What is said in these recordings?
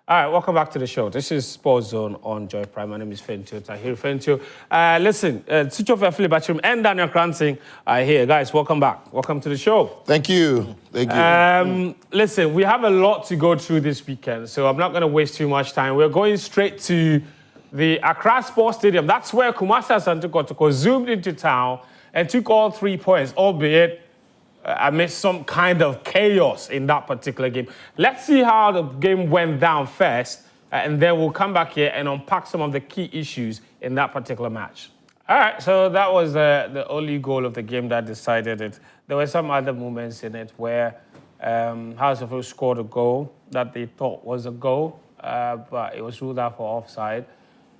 All right, welcome back to the show. This is Sports Zone on Joy Prime. My name is Fentio Tahir Fentio. Listen, switch off Philip Bachum and Daniel Cransing are here. Guys, welcome back. Welcome to the show. Thank you. Thank you. Listen, we have a lot to go through this weekend, so I'm not going to waste too much time. We're going straight to the Accra Sports Stadium. That's where Kumasi Asante-Kotoko zoomed into town and took all 3 points, albeit amidst some kind of chaos in that particular game. Let's see how the game went down first, and then we'll come back here and unpack some of the key issues in that particular match. All right, so that was the only goal of the game that decided it. There were some other moments in it where House of Oak scored a goal that they thought was a goal, but it was ruled out for offside.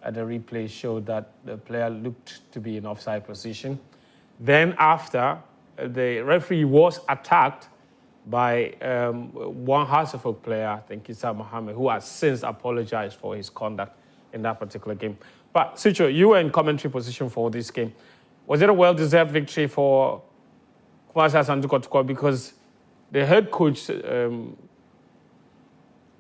The replay showed that the player looked to be in offside position. Then after, the referee was attacked by one House of Oak player, I think Issa Mohammed, who has since apologized for his conduct in that particular game. But Sicho, you were in commentary position for this game. Was it a well-deserved victory for Kumasi Asante-Kotoko? Because the head coach, Didi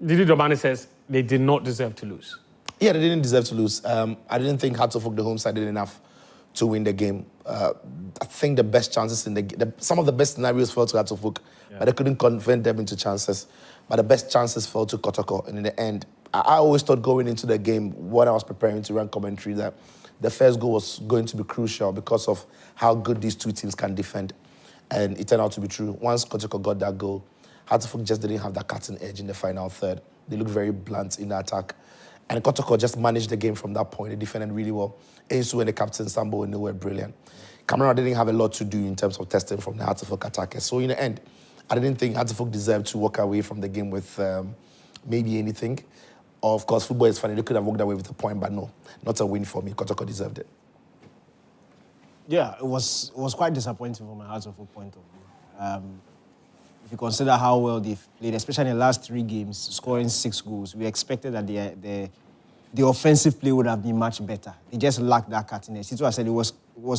Domani, says they did not deserve to lose. Yeah, they didn't deserve to lose. I didn't think Hearts of Oak, the home side, did enough to win the game. I think the best chances in some of the best scenarios fell to Hearts of Oak, but they couldn't convert them into chances. But the best chances fell to Kotoko. And in the end, I always thought going into the game, when I was preparing to run commentary, that the first goal was going to be crucial because of how good these two teams can defend. And it turned out to be true. Once Kotoko got that goal, Hearts of Oak just didn't have that cutting edge in the final third. They looked very blunt in the attack. And Kotoko just managed the game from that point. They defended really well. Ensu and the captain, Sambo, and they were brilliant. Cameron didn't have a lot to do in terms of testing from the Hearts of Oak attackers. So in the end, I didn't think Hearts of Oak deserved to walk away from the game with maybe anything. Of course, football is funny. They could have walked away with a point, but no, not a win for me. Kotoko deserved it. Yeah, it was quite disappointing from a Hearts of Oak point of view. If you consider how well they've played, especially in the last 3 games, scoring 6 goals, we expected that the offensive play would have been much better. They just lacked that cutting edge. I said it was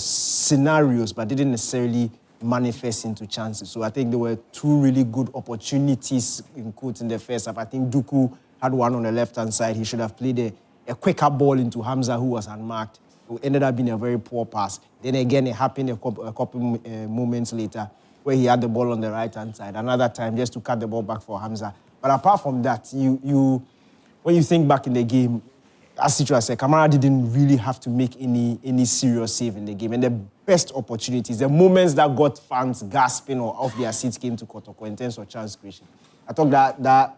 scenarios, but didn't necessarily manifest into chances. So I think there were 2 really good opportunities in quotes in the first half. I think Duku had one on the left-hand side. He should have played a quicker ball into Hamza, who was unmarked. It ended up being a very poor pass. Then again, it happened a couple moments later, where he had the ball on the right-hand side. Another time, just to cut the ball back for Hamza. But apart from that, when you think back in the game, as Sicho said, Kamara didn't really have to make any serious save in the game. And the best opportunities, the moments that got fans gasping or off their seats came to Kotoko in terms of chance creation. I thought that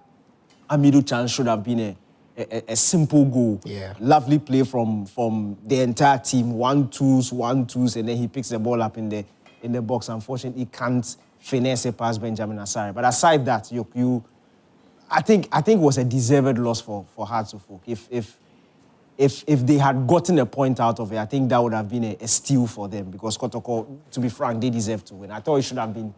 Amidu chance should have been a simple goal. Yeah. Lovely play from the entire team. 1-2s, and then he picks the ball up in the box. Unfortunately, he can't finesse it past Benjamin Asare. But aside that, I think it was a deserved loss for Hearts of Oak. If they had gotten a point out of it, I think that would have been a steal for them because Kotoko, to be frank, they deserve to win. I thought it should have been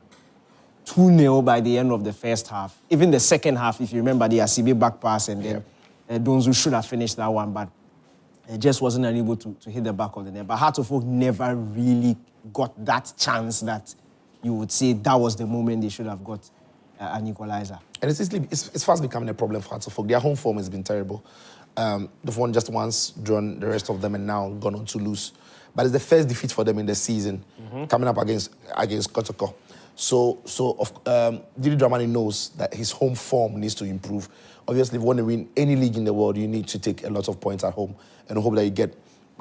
2-0 by the end of the first half. Even the second half, if you remember, the Asibe back pass and then Donzu should have finished that one, but just wasn't able to hit the back of the net. But Hearts of Oak never really got that chance that you would say that was the moment they should have got an equalizer. And it's fast becoming a problem for Hearts of Oak. Their home form has been terrible. They've won just once, drawn the rest of them, and now gone on to lose. But it's the first defeat for them in the season, coming up against Kotoko. So Didi Dramani knows that his home form needs to improve. Obviously, if you want to win any league in the world, you need to take a lot of points at home and hope that you get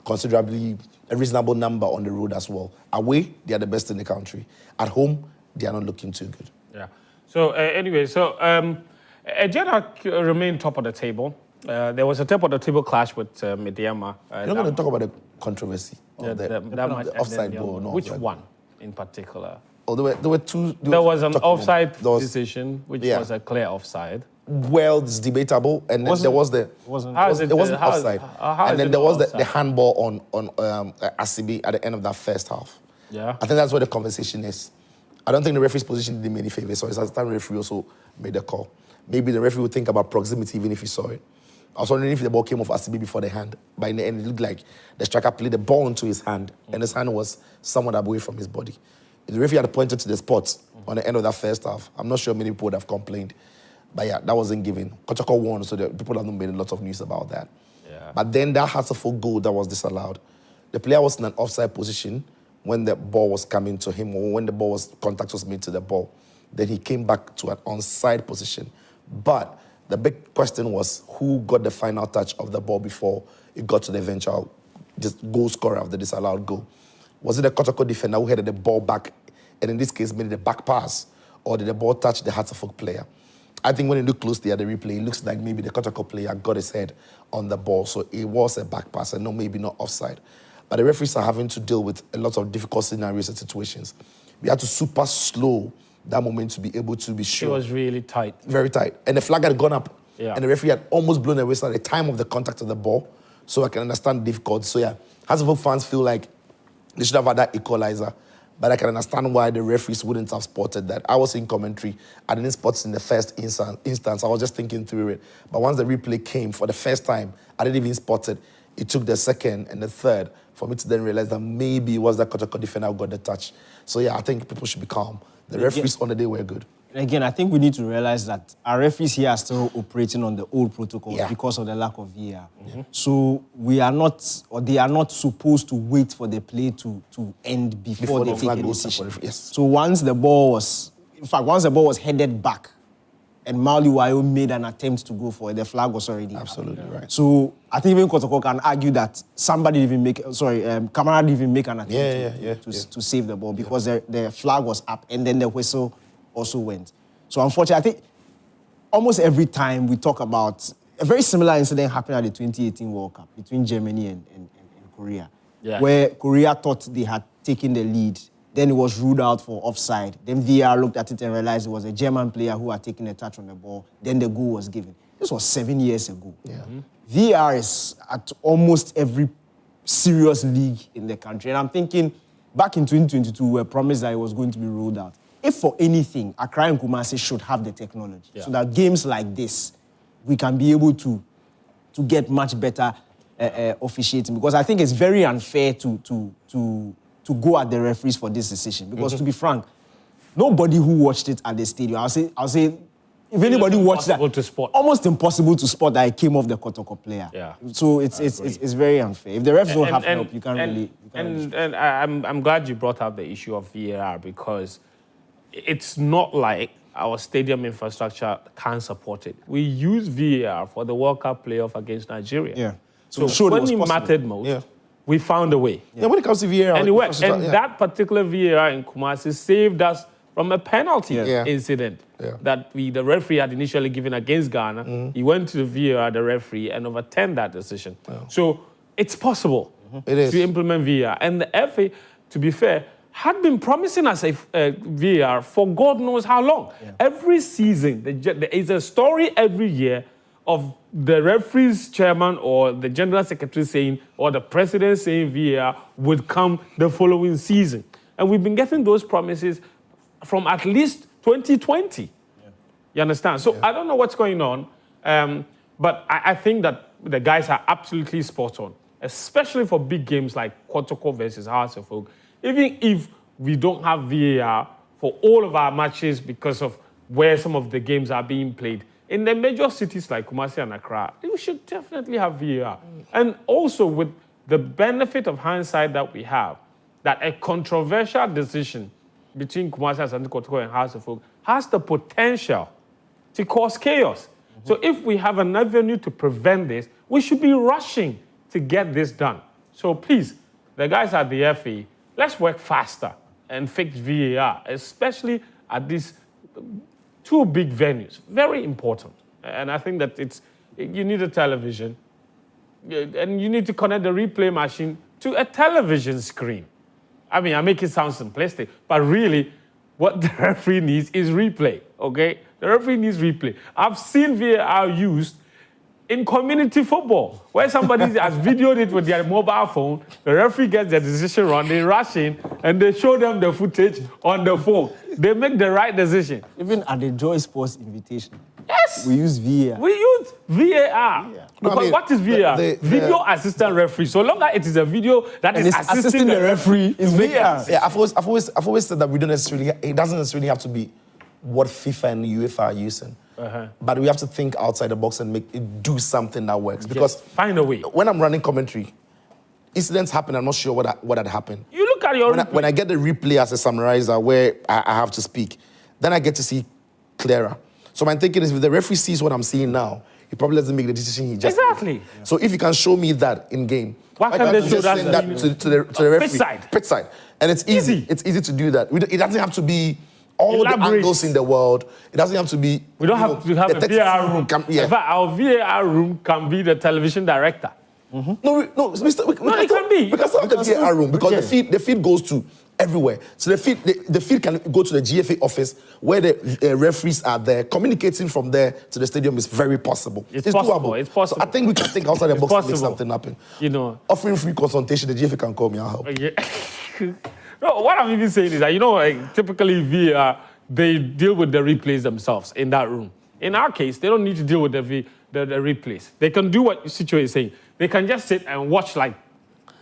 considerably a reasonable number on the road as well. Away, they are the best in the country. At home, they are not looking too good. Yeah. So anyway, Ejeda remained top of the table. There was a top of the table clash with Mediama. You're not going to talk about the controversy of the offside goal. No, which one in particular? Oh, there were 2. There was an offside decision, which was a clear offside. Well, it's debatable, and then there was it wasn't offside, and then there was the handball on Asibi at the end of that first half. Yeah, I think that's where the conversation is. I don't think the referee's position did him any favor, so it's the time referee also made the call. Maybe the referee would think about proximity even if he saw it. I was wondering if the ball came off Asibi before the hand, but in the end it looked like the striker played the ball into his hand, and his hand was somewhat away from his body. If the referee had pointed to the spot on the end of that first half, I'm not sure many people would have complained. But yeah, that wasn't given. Kotoko won, so the people haven't made a lot of news about that. Yeah. But then that Hearts-Kotoko goal that was disallowed, the player was in an offside position when the ball was coming to him or when contact was made to the ball. Then he came back to an onside position. But the big question was who got the final touch of the ball before it got to the eventual goal scorer of the disallowed goal. Was it the Kotoko defender who headed the ball back and in this case made it a back pass, or did the ball touch the Hearts-Kotoko player? I think when you look closely at the replay, it looks like maybe the Kotoko player got his head on the ball, so it was a back pass and no, maybe not offside. But the referees are having to deal with a lot of difficult scenarios and situations. We had to super slow that moment to be able to be sure. It was really tight. Very tight. And the flag had gone up. Yeah. And the referee had almost blown the whistle at the time of the contact of the ball. So I can understand the difficulty. So yeah, Hearts-Kotoko fans feel like they should have had that equalizer. But I can understand why the referees wouldn't have spotted that. I was in commentary. I didn't spot it in the first instance. I was just thinking through it. But once the replay came for the first time, I didn't even spot it. It took the second and the third for me to then realize that maybe it was the Kotoko defender who got the touch. So yeah, I think people should be calm. The referees on the day were good. Again, I think we need to realize that our referees here are still operating on the old protocols because of the lack of VAR. So we are not, or they are not supposed to wait for the play to end before they take a decision. Yes. So once the ball was headed back and Mauli Wayo made an attempt to go for it, the flag was already absolutely up. right. So I think even Kotoko can argue that somebody didn't make, Kamara didn't even make an attempt to save the ball because the flag was up and then the whistle also went. So unfortunately, I think almost every time we talk about a very similar incident happened at the 2018 World Cup between Germany and Korea, where Korea thought they had taken the lead. Then it was ruled out for offside. Then VAR looked at it and realized it was a German player who had taken a touch on the ball. Then the goal was given. This was 7 years ago. VAR is at almost every serious league in the country. And I'm thinking, back in 2022, we were promised that it was going to be rolled out. If for anything, Accra and Kumasi should have the technology so that games like this, we can be able to get much better officiating. Because I think it's very unfair to go at the referees for this decision. Because to be frank, nobody who watched it at the stadium, I'll say if anybody watched that, almost impossible to spot that it came off the Kotoko player. So it's very unfair. If the refs don't have help, you can't really. And I'm glad you brought up the issue of VAR because it's not like our stadium infrastructure can't support it. We use VAR for the World Cup playoff against Nigeria. So when it mattered most, we found a way. When it comes to VAR, anyway, and that particular VAR in Kumasi saved us from a penalty incident that the referee had initially given against Ghana. He went to the VAR, the referee, and overturned that decision. So it's possible to implement VAR. And the FA, to be fair, had been promising us a VAR for God knows how long. Every season, there is a story every year of the referee's chairman or the general secretary saying, or the president saying VAR would come the following season. And we've been getting those promises from at least 2020. You understand? So I don't know what's going on, but I think that the guys are absolutely spot on, especially for big games like Kotoko versus Hearts-Kotoko. Even if we don't have VAR for all of our matches because of where some of the games are being played, in the major cities like Kumasi and Accra, we should definitely have VAR. And also with the benefit of hindsight that we have, that a controversial decision between Kumasi and Hearts-Kotoko and Hearts-Kotoko has the potential to cause chaos. So if we have an avenue to prevent this, we should be rushing to get this done. So please, the guys at the FA, let's work faster and fix VAR, especially at these two big venues. Very important. And I think that you need a television and you need to connect the replay machine to a television screen. I mean, I make it sound simplistic, but really what the referee needs is replay, okay? The referee needs replay. I've seen VAR used in community football, where somebody has videoed it with their mobile phone, the referee gets the decision wrong, they rush in, and they show them the footage on the phone. They make the right decision. Even at the Joy Sports invitation. Yes! We use VAR. We use VAR. Because what is VAR? Video assistant referee. So long as it is a video that is assisting the referee, is VAR. Yeah, I've always said that it doesn't necessarily have to be what FIFA and UEFA are using. But we have to think outside the box and do something that works. Because find a way. When I'm running commentary, incidents happen, I'm not sure what had happened. You look at your when I get the replay as a summarizer where I have to speak, then I get to see clearer. So my thinking is, if the referee sees what I'm seeing now, he probably doesn't make the decision he just Exactly. made. So if you can show me that in game, why can't they show send that to the referee? Pitch side. And it's easy. It's easy to do that. It doesn't have to be all the angles in the world. It doesn't have to be. We don't have to have a VAR room. In fact, our VAR room can be the television director. No, Mr. We can be. We can still have the VAR room because the feed goes to everywhere. So the feed can go to the GFA office where the referees are there. Communicating from there to the stadium is very possible. It's possible. Doable. It's possible. So I think we can think outside the box to make something happen. Offering free consultation, the GFA can call me, I'll help. Yeah. No, what I'm even saying is that, typically VAR, they deal with the replays themselves in that room. In our case, they don't need to deal with the replays. They can do what Sicho is saying. They can just sit and watch Even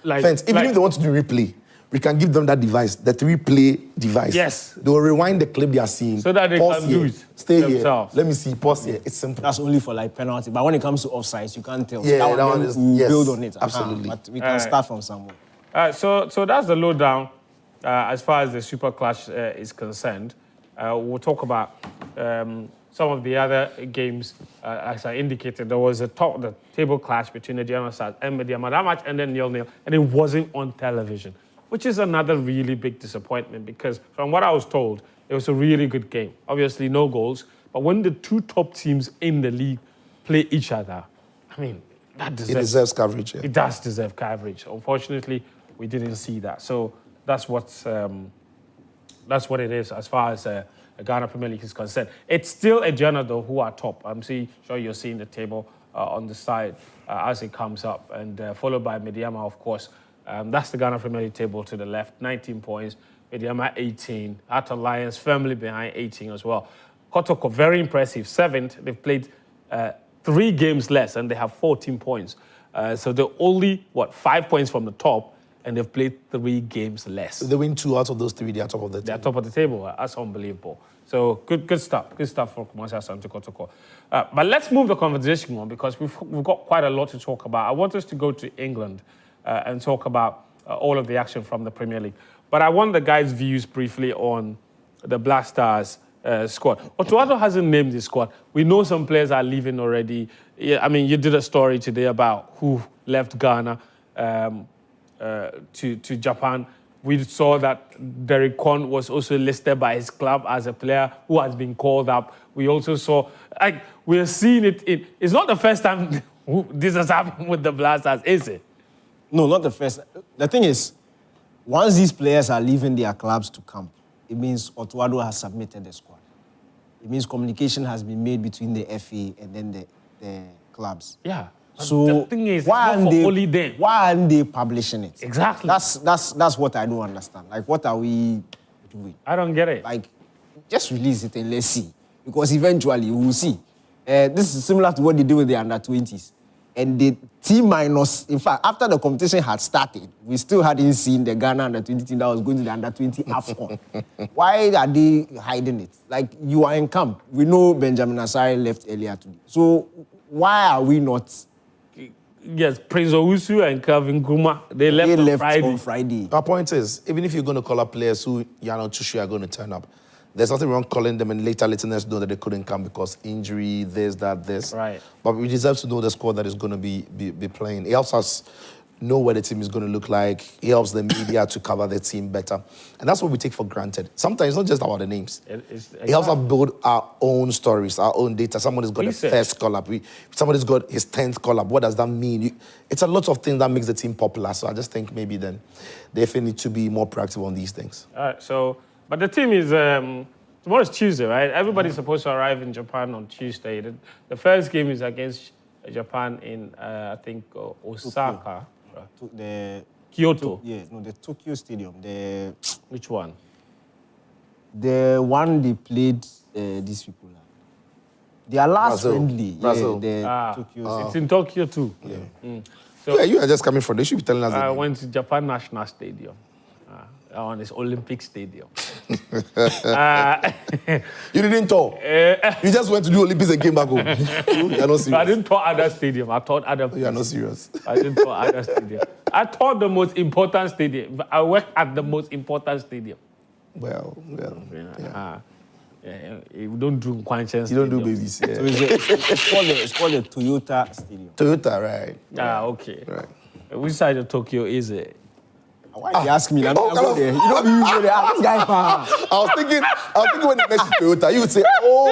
if they want to do replay, we can give them that device, the replay device. Yes. They will rewind the clip they are seeing. So that they can do it Stay themselves. Here. Let me see. Pause here. It's simple. That's only for penalty. But when it comes to offsides, you can't tell. Yeah, that one is, we'll build on it. Absolutely. But we can start from somewhere. So that's the lowdown as far as the Super Clash is concerned. We'll talk about some of the other games. As I indicated, there was the table clash between the Genoa Stars and Mediama. That match ended 0-0, and it wasn't on television, which is another really big disappointment because from what I was told, it was a really good game. Obviously, no goals, but when the two top teams in the league play each other, that deserves coverage. Yeah. It does deserve coverage. Unfortunately, we didn't see that. So that's what it is as far as the Ghana Premier League is concerned. It's still a Genoa, though, who are top. I'm sure you're seeing the table on the side as it comes up, and followed by Mediama, of course. That's the Ghana Premier League table to the left, 19 points. Mediama 18. Hearts Lions firmly behind 18 as well. Kotoko, very impressive, 7th. They've played 3 games less, and they have 14 points. So they're only, 5 points from the top, and they've played 3 games less. If they win 2 out of those 3, they are top of the table. They're top of the table. That's unbelievable. So good stuff. Good stuff for Kumasi Asante Kotoko. But let's move the conversation on because we've got quite a lot to talk about. I want us to go to England and talk about all of the action from the Premier League. But I want the guys' views briefly on the Black Stars squad. Otuado hasn't named the squad. We know some players are leaving already. Yeah, you did a story today about who left Ghana to Japan. We saw that Derek Kwon was also listed by his club as a player who has been called up. We also saw, we're seeing it. It's not the first time this has happened with the Black Stars, is it? No, not the first. The thing is, once these players are leaving their clubs to camp, it means Otuado has submitted the squad. It means communication has been made between the FA and then the clubs. Yeah. So the thing is, why aren't they publishing it? Exactly. That's what I don't understand. What are we doing? I don't get it. Just release it and let's see. Because eventually we will see. This is similar to what they do with the under-20s. And the T-minus, in fact, after the competition had started, we still hadn't seen the Ghana under-20 team that was going to the under-20 AFCON. Why are they hiding it? You are in camp. We know Benjamin Asare left earlier today. So why are we not? Yes, Prince Owusu and Calvin Kuma, they left on Friday. Our point is, even if you're going to call up players who you're not too sure are going to turn up, there's nothing wrong calling them and later letting us know that they couldn't come because injury, this. Right. But we deserve to know the squad that is going to be playing. It helps us know what the team is going to look like. It helps the media to cover the team better. And that's what we take for granted. Sometimes it's not just about the names. It helps us build our own stories, our own data. Somebody's got the first call-up. Somebody's got his 10th call-up. What does that mean? It's a lot of things that makes the team popular. So I just think maybe then they need to be more proactive on these things. All right, but the team is... tomorrow's Tuesday, right? Everybody's supposed to arrive in Japan on Tuesday. The first game is against Japan in, I think, Osaka. The Kyoto. the Tokyo Stadium. Which one? The one they played these people. Their last friendly. Brazil. Tokyo. It's in Tokyo too. So you are just coming from. They should be telling us. I went to Japan National Stadium. on this Olympic Stadium. You didn't tour. You just went to do Olympics and came back home. You're not serious. I didn't tour other stadium. I taught other places. You're not serious. I didn't tour other stadium. I taught the most important stadium. I worked at the most important stadium. Well. You don't do conscience. You don't do babies. Yeah. So it's called the Toyota Stadium. Toyota, right? Okay. Right. Which side of Tokyo is it? Why you ask me? I'm go there. You don't usually this guy. I was thinking when you mentioned Toyota, you would say, "Oh,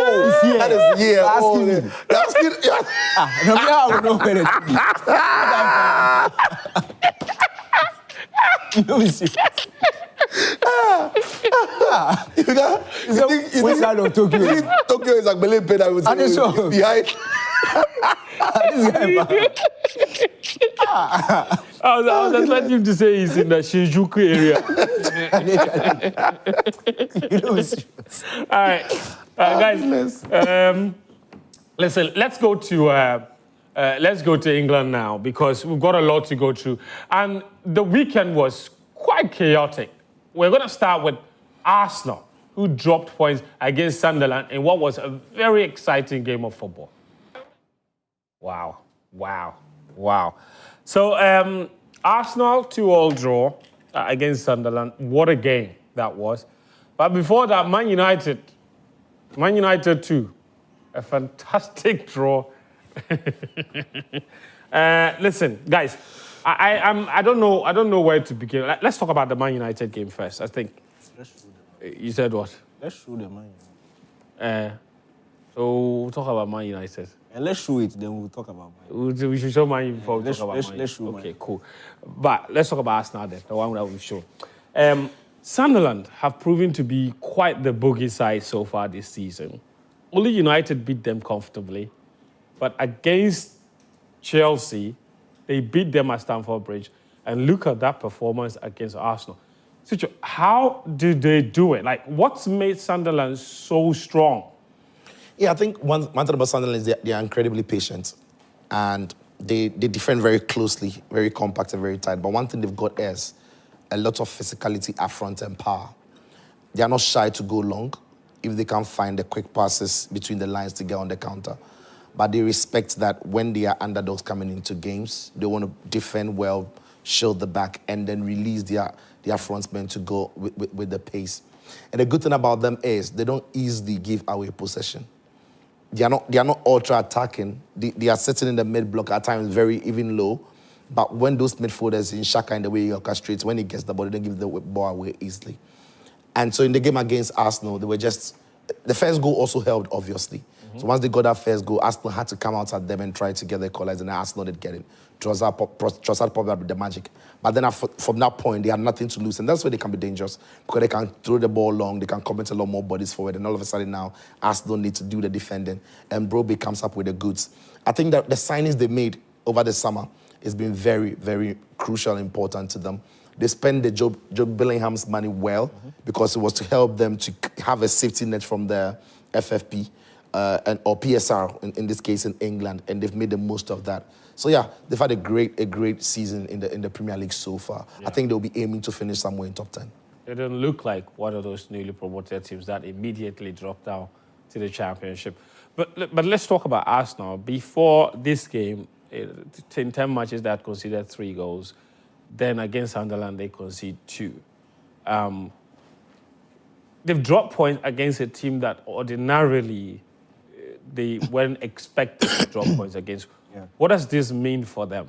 that is here." Asking me. Asking, yeah. No, I don't know where it is. You know me serious. Which side of Tokyo? Tokyo is like Berlin Pay that was behind. This guy. I was expecting him to say he's in the Shinjuku area. You know me serious. All right, guys. Listen, let's go to England now because we've got a lot to go through, and the weekend was quite chaotic. We're going to start with Arsenal, who dropped points against Sunderland in what was a very exciting game of football. Wow. So Arsenal 2-2 draw against Sunderland. What a game that was. But before that, Man United too. A fantastic draw. Listen, guys, I don't know where to begin. Let's talk about the Man United game first. I think. You said what? Let's show the Man United. So we'll talk about Man United. And let's show it, then we'll talk about Man United. We should show Man United before we talk about Man United. Let's show Okay, cool. But let's talk about Arsenal then, the one that we've shown. Sunderland have proven to be quite the bogey side so far this season. Only United beat them comfortably. But against Chelsea, they beat them at Stamford Bridge. And look at that performance against Arsenal. Sicho, how did they do it? Like, what's made Sunderland so strong? Yeah, I think one thing about Sunderland is they are incredibly patient. And they defend very closely, very compact and very tight. But one thing they've got is a lot of physicality up front and power. They are not shy to go long if they can find the quick passes between the lines to get on the counter. But they respect that when they are underdogs coming into games, they want to defend well, shield the back, and then release their frontmen to go with the pace. And the good thing about them is they don't easily give away possession. They are not ultra attacking. They are sitting in the mid block at times very even low. But when those midfielders in Xhaka in the way he orchestrates, when he gets the ball, they don't give the ball away easily. And so in the game against Arsenal, they were just... The first goal also helped, obviously. Mm-hmm. So once they got that first goal, Arsenal had to come out at them and try to get the equalizer, and Arsenal did get it. Trossard probably with the magic. But then from that point, they had nothing to lose. And that's where they can be dangerous, because they can throw the ball long, they can commit a lot more bodies forward, and all of a sudden now, Arsenal need to do the defending, and Broby comes up with the goods. I think that the signings they made over the summer has been very, very crucial and important to them. They spend the Joe Bellingham's money well, because it was to help them to have a safety net from the FFP or PSR, in this case in England, and they've made the most of that. So yeah, they've had a great season in the Premier League so far. Yeah. I think they'll be aiming to finish somewhere in top 10. They don't look like one of those newly promoted teams that immediately dropped down to the Championship. But let's talk about Arsenal. Before this game, in 10 matches, they had conceded 3 goals. Then against Sunderland, they conceded 2. They've dropped points against a team that ordinarily they weren't expected to drop points against. Yeah. What does this mean for them?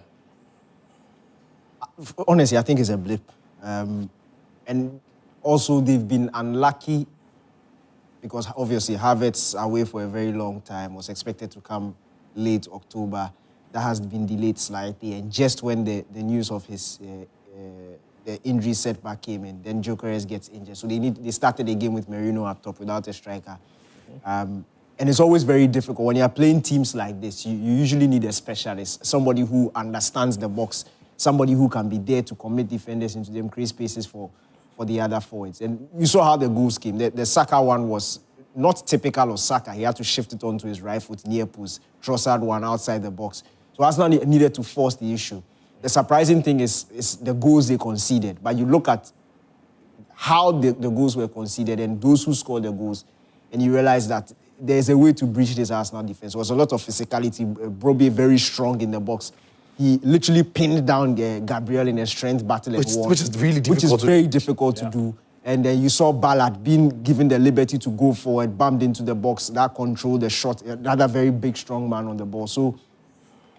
Honestly, I think it's a blip. And also, they've been unlucky because obviously Havertz away for a very long time, was expected to come late October. That has been delayed slightly, and just when the news of his the injury setback came in, then Gyökeres gets injured. So they started the game with Merino up top without a striker. And it's always very difficult. When you're playing teams like this, you usually need a specialist, somebody who understands the box, somebody who can be there to commit defenders into them, create spaces for the other forwards. And you saw how the goals came. The Saka one was not typical of Saka. He had to shift it onto his right foot near post. Trossard one outside the box. So Arsenal needed to force the issue. The surprising thing is the goals they conceded. But you look at how the goals were conceded and those who scored the goals, and you realize that there's a way to breach this Arsenal defense. There was a lot of physicality. Brobbey very strong in the box. He literally pinned down Gabriel in a strength battle and won. Which is really difficult. Which is very difficult to do. And then you saw Ballard being given the liberty to go forward, bumped into the box, that controlled the shot, another very big, strong man on the ball. So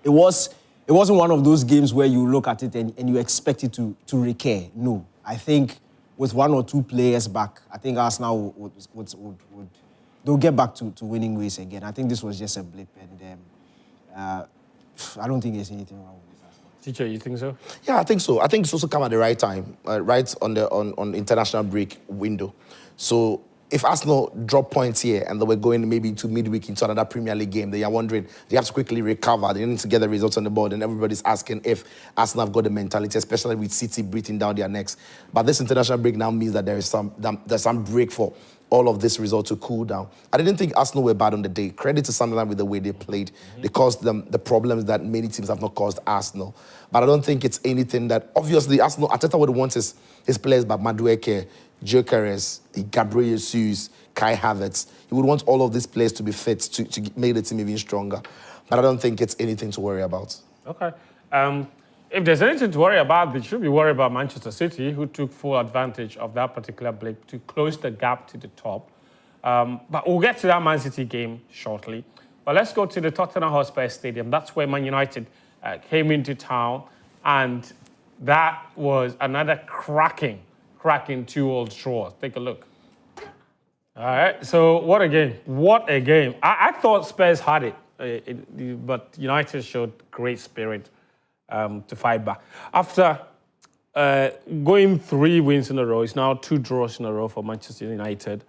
it wasn't one of those games where you look at it and you expect it to recur. No. I think with one or two players back, I think Arsenal would they'll get back to winning ways again. I think this was just a blip, and I don't think there's anything wrong with this. Teacher, you think so? Yeah, I think so. I think it's also come at the right time, right on the international break window. So if Arsenal drop points here and they were going maybe into midweek into another Premier League game, they are wondering, they have to quickly recover. They need to get the results on the board, and everybody's asking if Arsenal have got the mentality, especially with City breathing down their necks. But this international break now means that there's some break for all of this result to cool down. I didn't think Arsenal were bad on the day. Credit to Sunderland with the way they played. They caused them the problems that many teams have not caused Arsenal. But I don't think it's anything that, obviously, Arsenal, Arteta would want his players back, Madueke, Gyökeres, Gabriel Jesus, Kai Havertz. He would want all of these players to be fit to make the team even stronger. But I don't think it's anything to worry about. Okay. If there's anything to worry about, they should be worried about Manchester City, who took full advantage of that particular blip to close the gap to the top. But we'll get to that Man City game shortly. But let's go to the Tottenham Hotspur Stadium. That's where Man United came into town, and that was another cracking 2-all draw. Take a look. All right, so what a game. What a game. I thought Spurs had it, but United showed great spirit to fight back. After going 3 wins in a row, it's now 2 draws in a row for Manchester United.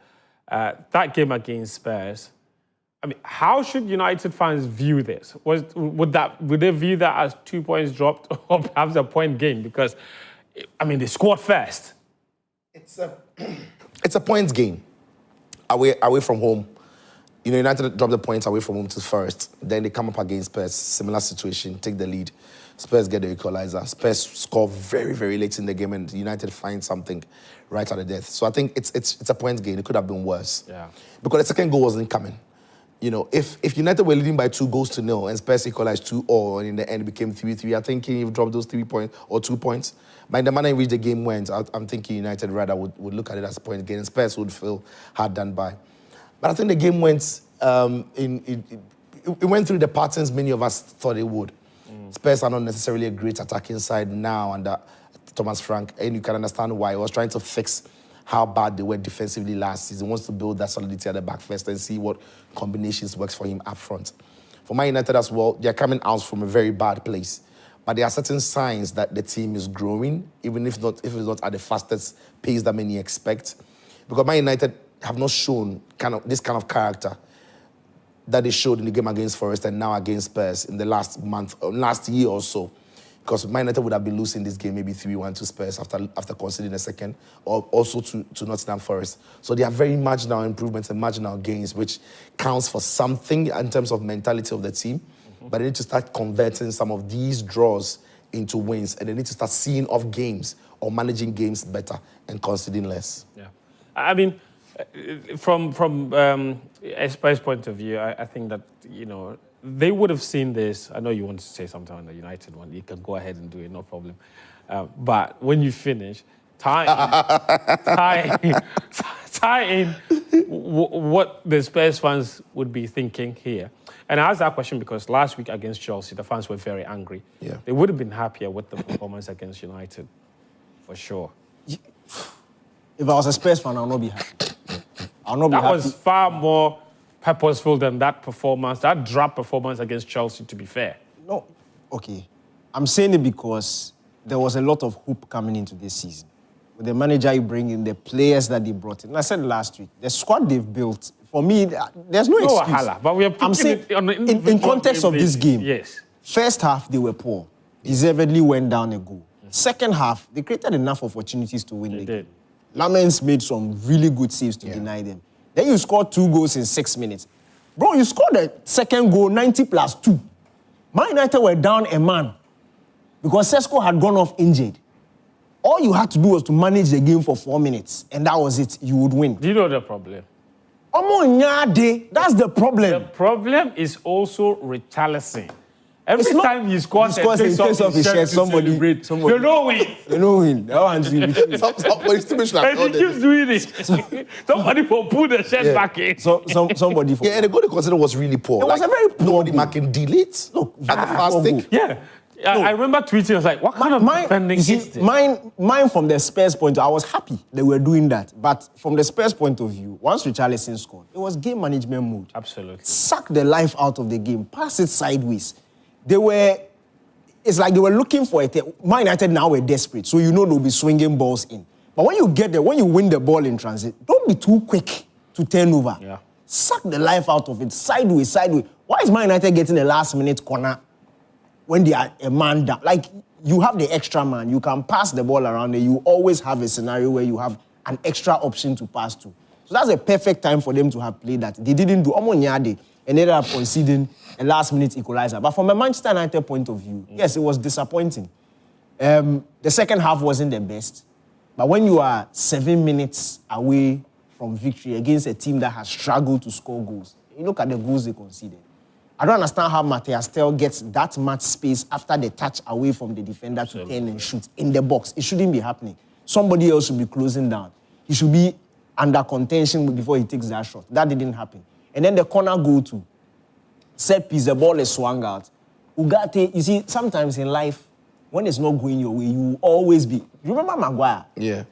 That game against Spurs, I mean, how should United fans view this? Would they view that as 2 points dropped or perhaps a point gain? Because, I mean, they scored first. It's a points game. Away from home. You know, United drop the points away from home to first. Then they come up against Spurs, similar situation, take the lead. Spurs get the equalizer. Spurs score very, very late in the game, and United find something right at the death. So I think it's a points game. It could have been worse. Yeah. Because the second goal wasn't coming. You know, if United were leading by 2-0 and Spurs equalized 2-2, and in the end it became 3-3, I think you've dropped those 3 points or 2 points. By the manner in which the game went, I'm thinking United rather would look at it as a point game, and Spurs would feel hard done by. But I think the game went it went through the patterns many of us thought it would. Spurs are not necessarily a great attacking side now under Thomas Frank, and you can understand why. He was trying to fix how bad they were defensively last season. He wants to build that solidity at the back first and see what combinations works for him up front. For Man United as well, they're coming out from a very bad place. But there are certain signs that the team is growing, even if it's not at the fastest pace that many expect. Because Man United have not shown this kind of character that they showed in the game against Forest and now against Spurs in the last year or so. Because Man United would have been losing this game maybe 3-1 to Spurs after conceding a second, or also to Nottingham Forest. So they are very marginal improvements and marginal gains, which counts for something in terms of mentality of the team. But they need to start converting some of these draws into wins, and they need to start seeing off games or managing games better and conceding less. Yeah, I mean, from Spurs' point of view, I think that, you know, they would have seen this. I know you want to say something on the United one. You can go ahead and do it, no problem. But when you finish, tie in what the Spurs fans would be thinking here. And I asked that question because last week against Chelsea, the fans were very angry. Yeah. They would have been happier with the performance against United, for sure. If I was a Spurs fan, I'll not be happy. I'll not be happy. That was far more purposeful than that performance, that drab performance against Chelsea, to be fair. No, okay. I'm saying it because there was a lot of hope coming into this season. With the manager you bring in, the players that they brought in. I said last week, the squad they've built, for me, there's no excuse. Wahala, but we are I'm saying, in context of this game, yes. First half, they were poor. Deservedly went down a goal. Second half, they created enough opportunities to win the game. Lamens made some really good saves to deny them. Then you scored 2 goals in 6 minutes. Bro, you scored the second goal, 90+2. Man United were down a man because Sesko had gone off injured. All you had to do was to manage the game for 4 minutes, and that was it. You would win. Do you know the problem? That's the problem. The problem is also Richarlison. Every time he scores, he takes off his shirt. Somebody. You know win. You know win. That one's Somebody still should have And he done keeps it. doing it. Somebody will put the shirt back in. Somebody. Yeah, and the goal they considered was really poor. It was a very poor nobody goal. marking delete. Look, at the fast very stick. Yeah. I remember tweeting, I was like, what kind of defending you see, is this? mine from the Spurs point of view, I was happy they were doing that. But from the Spurs point of view, once Richarlison scored, it was game management mode. Absolutely. Suck the life out of the game, pass it sideways. It's like they were looking for it. Man United now were desperate, so you know they'll be swinging balls in. But when you get there, when you win the ball in transit, don't be too quick to turn over. Yeah. Suck the life out of it, sideways. Why is Man United getting a last-minute corner when they are a man down? Like, you have the extra man, you can pass the ball around there. You always have a scenario where you have an extra option to pass to. So that's a perfect time for them to have played that. They didn't do Omonyade and ended up conceding a last-minute equalizer. But from a Manchester United point of view, yes, it was disappointing. The second half wasn't the best. But when you are 7 minutes away from victory against a team that has struggled to score goals, you look at the goals they conceded. I don't understand how Matthias Tel gets that much space after the touch away from the defender to turn and shoot in the box. It shouldn't be happening. Somebody else should be closing down. He should be under contention before he takes that shot. That didn't happen. And then the corner go to set piece, the ball is swung out. Ugarte, you see, sometimes in life, when it's not going your way, you will always be. You remember Maguire? Yeah.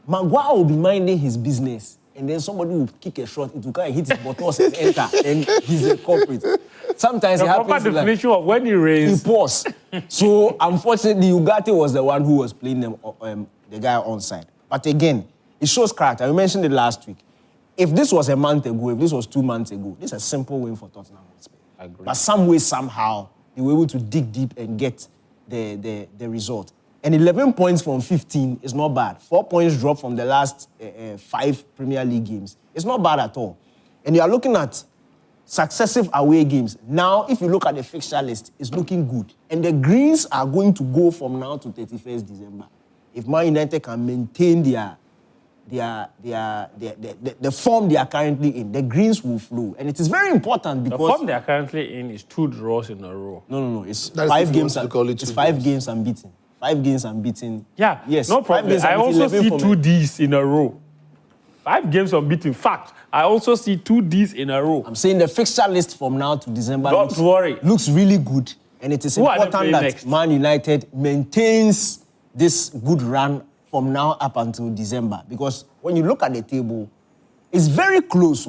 Maguire will be minding his business, and then somebody will kick a shot, it will kind of hit his buttocks and enter, and he's a culprit. Sometimes The it happens. proper definition of when he raised. He paused. So, unfortunately, Ugarte was the one who was playing them, the guy onside. But again, it shows character. We mentioned it last week. If this was a month ago, if this was 2 months ago, this is a simple win for Tottenham Hotspur. I agree. But some way, somehow, they were able to dig deep and get the result. And 11 points from 15 is not bad. 4 points drop from the last 5 Premier League games. It's not bad at all. And you are looking at successive away games. Now, if you look at the fixture list, it's looking good. And the Greens are going to go from now to 31st December. If Man United can maintain the form they are currently in, the Greens will flow. And it is very important because... The form they are currently in is 2 draws in a row. No. It's That is 5 if you games. want to call it It's two 5 games. games unbeaten. 5 games unbeaten. Yeah, Yes. no 5 problem. games I unbeaten, also 11 see for 2 Ds in a row. 5 games unbeaten. Fact, I also see 2 Ds in a row. I'm saying the fixture list from now to December Don't worry. looks really good. And it is Who are they important playing that next? Man United maintains this good run from now up until December. Because when you look at the table, it's very close.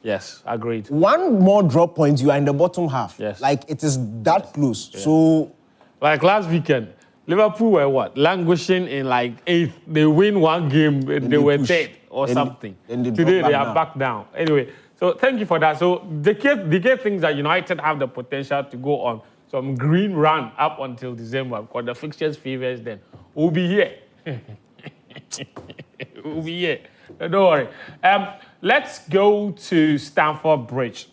Yes, agreed. One more drop point, you are in the bottom half. Yes. Like, it is that close. So, Like last weekend, Liverpool were what? Languishing in like 8th. They win 1 game and they were push. 10th or Then- something. then they Today drop they back are down. back down. Anyway, so thank you for that. So the key things that United have the potential to go on some green run up until December because the fixtures favors them. We'll be here. We'll be here. Don't worry. Let's go to Stamford Bridge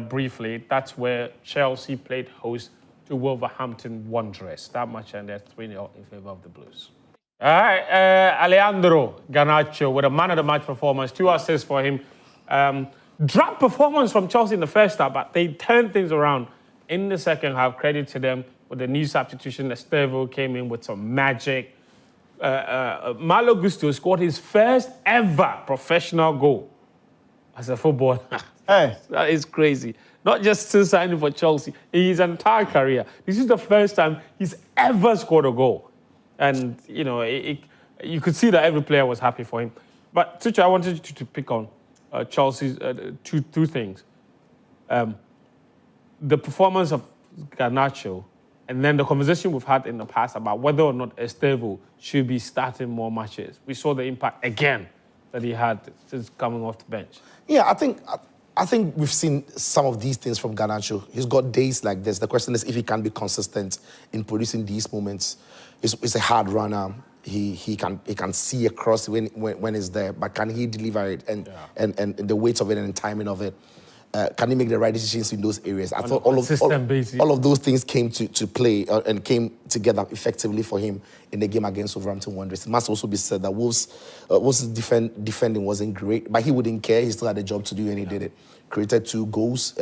briefly. That's where Chelsea played host to Wolverhampton Wanderers. That much ended 3-0 in favor of the Blues. All right, Alejandro Garnacho with a man-of-the-match performance, 2 assists for him. Drop performance from Chelsea in the first half, but they turned things around in the second half. Credit to them with the new substitution. Estevao came in with some magic. Malo Gusto scored his first ever professional goal as a footballer. hey, That is crazy. Not just since signing for Chelsea, in his entire career. This is the first time he's ever scored a goal. And, you know, you could see that every player was happy for him. But, Tucho, I wanted you to pick on Chelsea's two things. The performance of Garnacho and then the conversation we've had in the past about whether or not Estevao should be starting more matches. We saw the impact again that he had since coming off the bench. Yeah, I think we've seen some of these things from Garnacho. He's got days like this. The question is if he can be consistent in producing these moments. It's a hard runner. He can see across when it's there, but can he deliver it and the weight of it and timing of it? can he make the right decisions in those areas? I thought all of those things came to play and came together effectively for him in the game against Wolverhampton Wanderers. It must also be said that Wolves' defending wasn't great, but he wouldn't care. He still had a job to do, and he did it. Created 2 goals,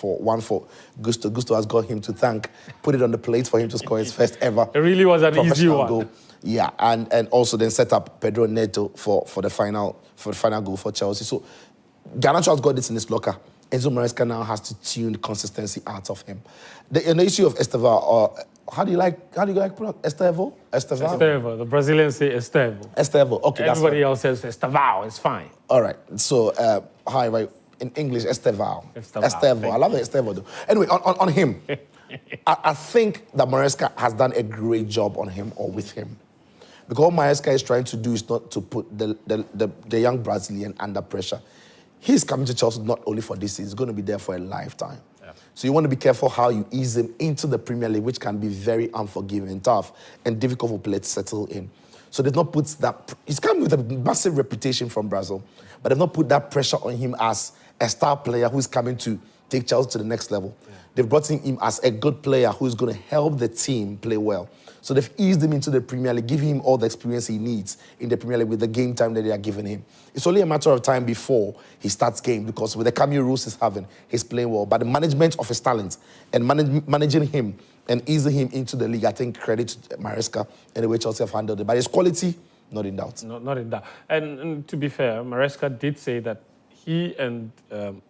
one for Gusto. Gusto has got him to thank, put it on the plate for him to score his first ever. It really was an easy one. Goal. Yeah, and also then set up Pedro Neto for the final goal for Chelsea. So Garnacho has got this in his locker. Enzo Maresca now has to tune consistency out of him. The issue of Estevao, how do you like pronounce Estevao? Estevao. The Brazilians say Estevao. Estevao. Okay, everybody else says Estevao. It's fine. All right. So right in English, Estevao. Estevao. I love it, Estevao though. Anyway, on him, I think that Maresca has done a great job on him or with him. Because what Maresca is trying to do is not to put the young Brazilian under pressure. He's coming to Chelsea not only for this season, he's going to be there for a lifetime. Yeah. So you want to be careful how you ease him into the Premier League, which can be very unforgiving, tough, and difficult for players to settle in. So they've not put that... He's coming with a massive reputation from Brazil, but they've not put that pressure on him as a star player who's coming to take Chelsea to the next level. Yeah. They've brought him as a good player who's going to help the team play well. So they've eased him into the Premier League, giving him all the experience he needs in the Premier League with the game time that they are giving him. It's only a matter of time before he starts game, because with the cameo rules he's having, he's playing well. But the management of his talent and managing him and easing him into the league, I think credit to Maresca and the way Chelsea have handled it. But his quality, not in doubt. Not in doubt. And to be fair, Maresca did say that he and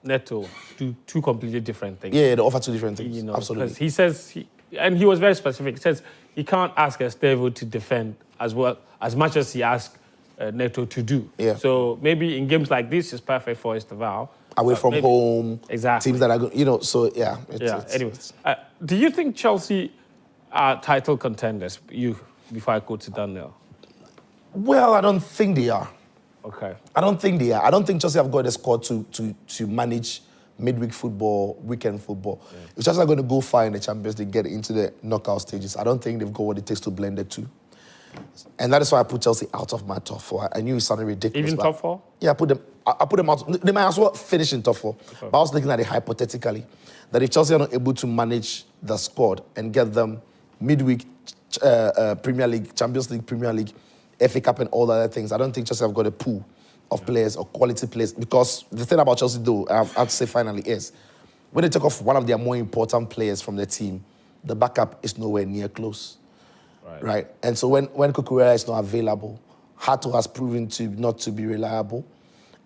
Neto do 2 completely different things. Yeah, they offer 2 different things. You know, absolutely. He says, and he was very specific. He says he can't ask Estevao to defend as much as he asked Neto to do. Yeah. So maybe in games like this, it's perfect for Estevao. Away from home. Exactly. Teams that are good, so yeah. Anyway, do you think Chelsea are title contenders? Before I go to Daniel. Well, I don't think they are. Okay. I don't think they are. I don't think Chelsea have got the squad to manage midweek football, weekend football. Yeah. If Chelsea are going to go far in the Champions League, get into the knockout stages, I don't think they've got what it takes to blend the two. And that is why I put Chelsea out of my top 4. I knew it sounded ridiculous. Even top 4? Yeah, I put them out. They might as well finish in top 4. Okay. But I was looking at it hypothetically, that if Chelsea are not able to manage the squad and get them midweek Premier League, Champions League, Premier League, FA Cup and all the other things, I don't think Chelsea have got a pool of players or quality players. Because the thing about Chelsea, though, I have to say finally, is when they take off one of their more important players from the team, the backup is nowhere near close. Right? And so when Cucurella is not available, Hato has proven not to be reliable.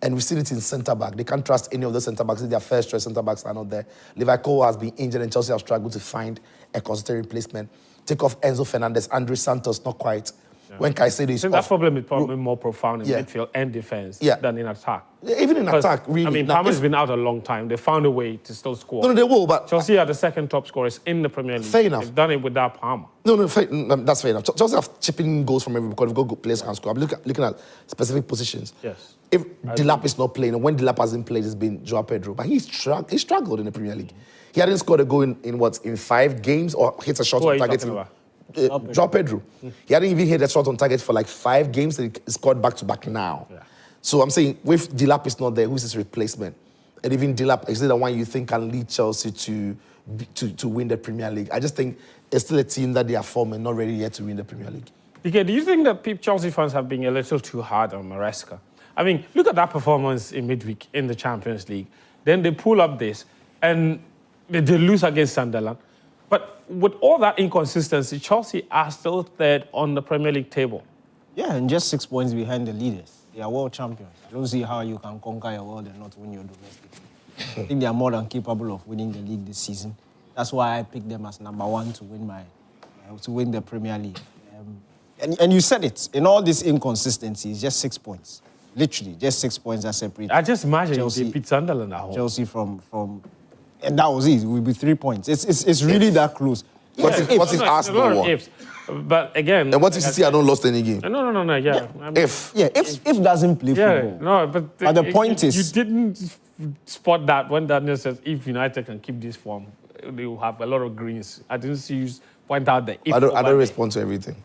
And we've seen it in centre-back. They can't trust any of the centre-backs if their first choice centre-backs are not there. Liverpool has been injured and Chelsea have struggled to find a consistent replacement. Take off Enzo Fernandez, Andre Santos, not quite. Yeah. When Caicedo is off... that problem is probably more profound in midfield and defence than in attack. Even in attack, really. I mean, Palmer's been out a long time. They found a way to still score. No, they will, but... Chelsea are the second top scorers in the Premier League. Fair enough. They've done it without Palmer. No, that's fair enough. Chelsea have chipping goals from everybody because they've got good players who can score. I'm looking at specific positions. Yes. If Delap is not playing, and when Delap hasn't played, it's been Joao Pedro. But he struggled in the Premier League. He hadn't scored a goal in 5 games or hit a shot on target. Joao Pedro. He hadn't even hit a shot on target for like 5 games and he scored back-to-back now. Yeah. So I'm saying, with Delap is not there, who's his replacement? And even Delap, is it the one you think can lead Chelsea to win the Premier League? I just think it's still a team that they are forming, not ready yet to win the Premier League. Okay, do you think that Chelsea fans have been a little too hard on Maresca? I mean, look at that performance in midweek in the Champions League. Then they pull up this and they lose against Sunderland. But with all that inconsistency, Chelsea are still third on the Premier League table. Yeah, and just 6 points behind the leaders. They are world champions. I don't see how you can conquer your world and not win your domestic league. I think they are more than capable of winning the league this season. That's why I picked them as number 1 to win the Premier League. And you said it. In all these inconsistencies, just 6 points. Literally, just 6 points that separate. I just imagine Chelsea, they beat Sunderland at home. Chelsea from and that was it. It would be 3 points. It's really that close. What if Arsenal won? But again... And what if City hadn't lost any game? No, yeah. I mean, if doesn't play football. No, but the point is... You didn't spot that when Daniel says, if United can keep this form, they will have a lot of greens. I didn't see you point out the if. I don't respond to everything.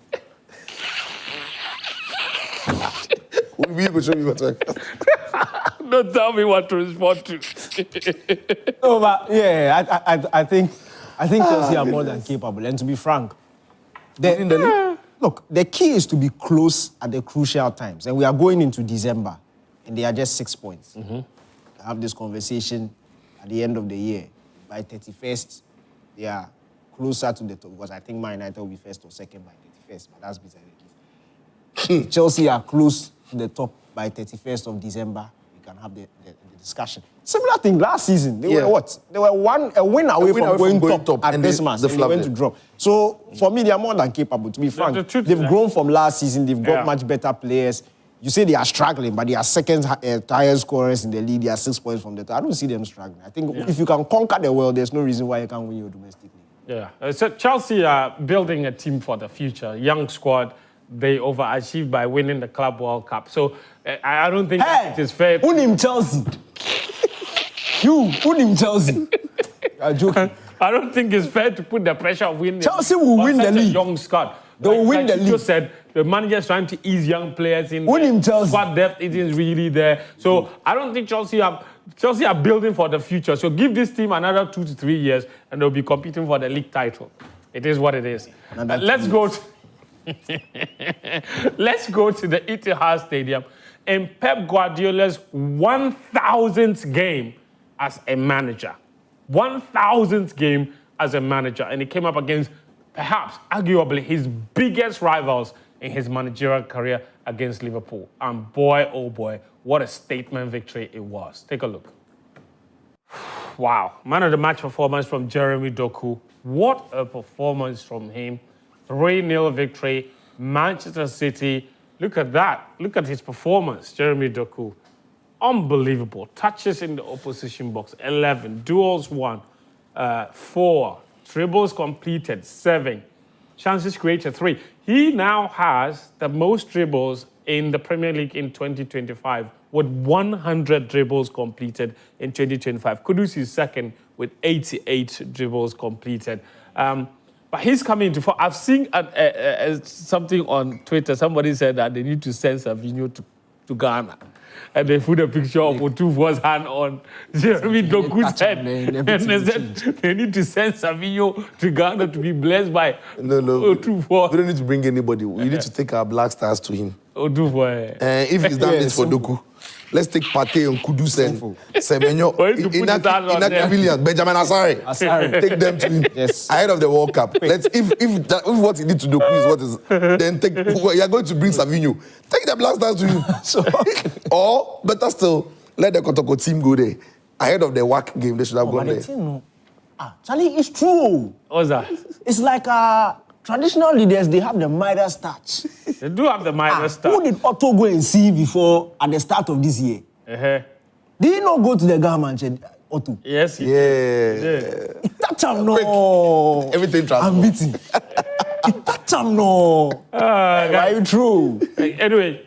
We will show you what's Don't tell me what to respond to. No, but yeah, I think Chelsea are more than capable. And to be frank, look, the key is to be close at the crucial times. And we are going into December, and they are just 6 points. Have this conversation at the end of the year. By 31st, they are closer to the top, because I think Man United will be first or second by 31st, but that's beside it. If Chelsea are close to the top by 31st of December, we can have the discussion. Similar thing last season. They were what? They were a win away from going top at Christmas, and they went to drop. So for me, they are more than capable. To be frank, they've grown from last season. They've got much better players. You say they are struggling, but they are second highest scorers in the league. They are 6 points from the top. I don't see them struggling. I think if you can conquer the world, there's no reason why you can't win your domestic league. Yeah. So Chelsea are building a team for the future. Young squad. They overachieved by winning the Club World Cup. So I don't think it is fair. Who named Chelsea? Who named Chelsea? I'm joking. I don't think it's fair to put the pressure of winning. Chelsea will win the league. Young squad. They will win the league. You said the manager is trying to ease young players in. Who named Chelsea? Squad depth isn't really there. So I don't think Chelsea are building for the future. So give this team another 2 to 3 years, and they'll be competing for the league title. It is what it is. Let's go to the Etihad Stadium in Pep Guardiola's 1,000th game as a manager. 1,000th game as a manager. And he came up against, perhaps, arguably, his biggest rivals in his managerial career against Liverpool. And boy, oh boy, what a statement victory it was. Take a look. Wow. Man of the match performance from Jeremy Doku. What a performance from him. 3-0 victory, Manchester City. Look at that. Look at his performance, Jeremy Doku. Unbelievable. Touches in the opposition box, 11. Duels won, 4. Dribbles completed, 7. Chances created, 3. He now has the most dribbles in the Premier League in 2025 with 100 dribbles completed in 2025. Kudus is second with 88 dribbles completed. But he's coming into. I've seen something on Twitter. Somebody said that they need to send Savinho to Ghana. And they put a picture of Otufo's hand on Jeremy Doku's head. And they said they need to send Savinho to Ghana to be blessed by Otufo. We don't need to bring anybody. We need to take our Black Stars to him. Otufo. If he's done this for Doku, let's take Partey and Kudus and Semenyo, Inaki Williams, Benjamin Asare. Take them to him ahead of the World Cup. If what he did to Doku is what is, then you are going to bring Savinho. Take the Black Stars to him. Or, better still, let the Kotoko team go there. Ahead of the WAC game, they should have gone there. Charlie, it's true. What's that? It's like traditional leaders, they have the Midas touch. They do have the Midas touch. Who did Otto go and see before at the start of this year? Did he not go to the government and say, Otto? Yes, he did. Touch him, no. Everything transformed. I'm beating. Touch him, no. Are you true? Anyway,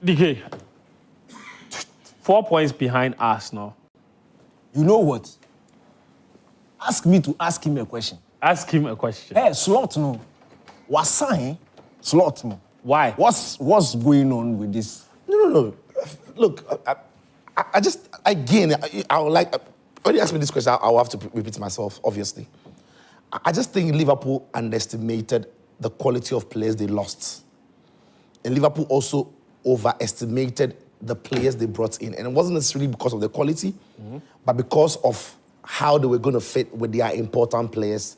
DK, 4 points behind Arsenal. You know what? Ask me to ask him a question. Ask him a question. Hey, Slot, no. What's saying? Slot, no. Why? What's going on with this? No. Look, I just, again, I would like, when you ask me this question, I will have to repeat myself, obviously. I just think Liverpool underestimated the quality of players they lost. And Liverpool also overestimated the players they brought in. And it wasn't necessarily because of the quality, but because of how they were going to fit with their important players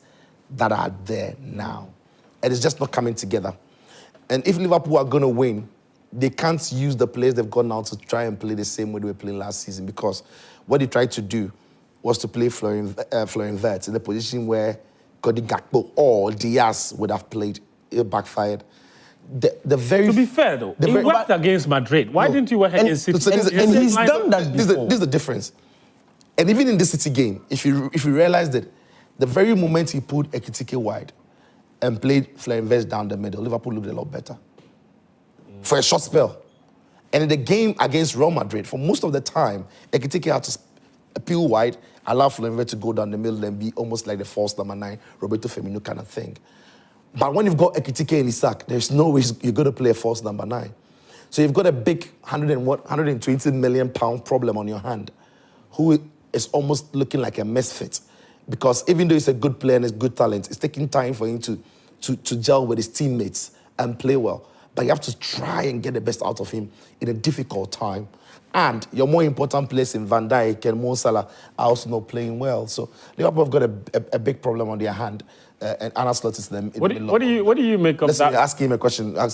that are there now. And it's just not coming together. And if Liverpool are going to win, they can't use the players they've got now to try and play the same way they were playing last season, because what they tried to do was to play Florian Wirtz in the position where Cody Gakpo or Diaz would have played. It backfired. To be fair, though, he worked against Madrid. Why didn't you work against City? And he's done that before. This is the difference. And even in this City game, if you realize that the very moment he put Ekitike wide and played Florian Wirtz down the middle, Liverpool looked a lot better. For a short spell. And in the game against Real Madrid, for most of the time, Ekitike had to peel wide, allow Florian Wirtz to go down the middle and be almost like the false number 9, Roberto Firmino kind of thing. But when you've got Ekitike and Isak, there's no way you're going to play a false number 9. So you've got a big 120 million pound problem on your hand, who is almost looking like a misfit. Because even though he's a good player and he's good talent, it's taking time for him to gel with his teammates and play well. But you have to try and get the best out of him in a difficult time. And your more important players in Van Dijk and Mo Salah are also not playing well. So Liverpool have got a big problem on their hand. And Arne Slot is them. What do you make of that? Ask him a question. No.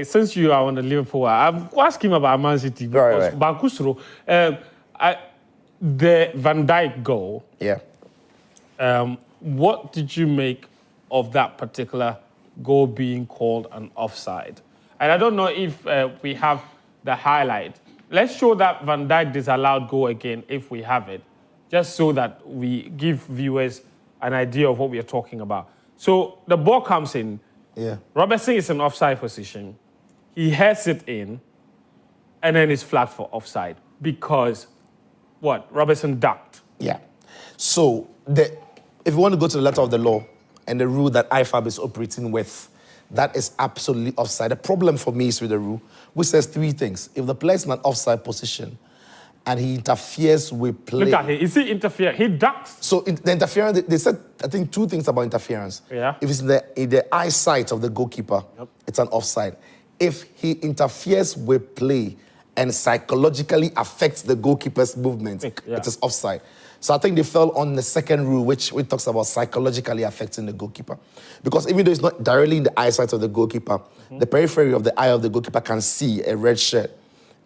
Since you are on the Liverpool, I'm asking about Man City because Bankusro, the Van Dijk goal. Yeah. What did you make of that particular goal being called an offside? And I don't know if we have the highlight. Let's show that Van Dijk disallowed goal again if we have it, just so that we give viewers an idea of what we are talking about. So the ball comes in. Yeah. Robertson is in offside position. He heads it in, and then it's flagged for offside because what? Robertson ducked. Yeah. So if you want to go to the letter of the law and the rule that IFAB is operating with, that is absolutely offside. The problem for me is with the rule, which says three things. If the player is in an offside position and he interferes with play... Look at him. Is he interfering? He ducks. So the interference, they said, I think, two things about interference. Yeah. If it's in the eyesight of the goalkeeper, it's an offside. If he interferes with play and psychologically affects the goalkeeper's movement, it is offside. So I think they fell on the second rule, which talks about psychologically affecting the goalkeeper. Because even though it's not directly in the eyesight of the goalkeeper, the periphery of the eye of the goalkeeper can see a red shirt.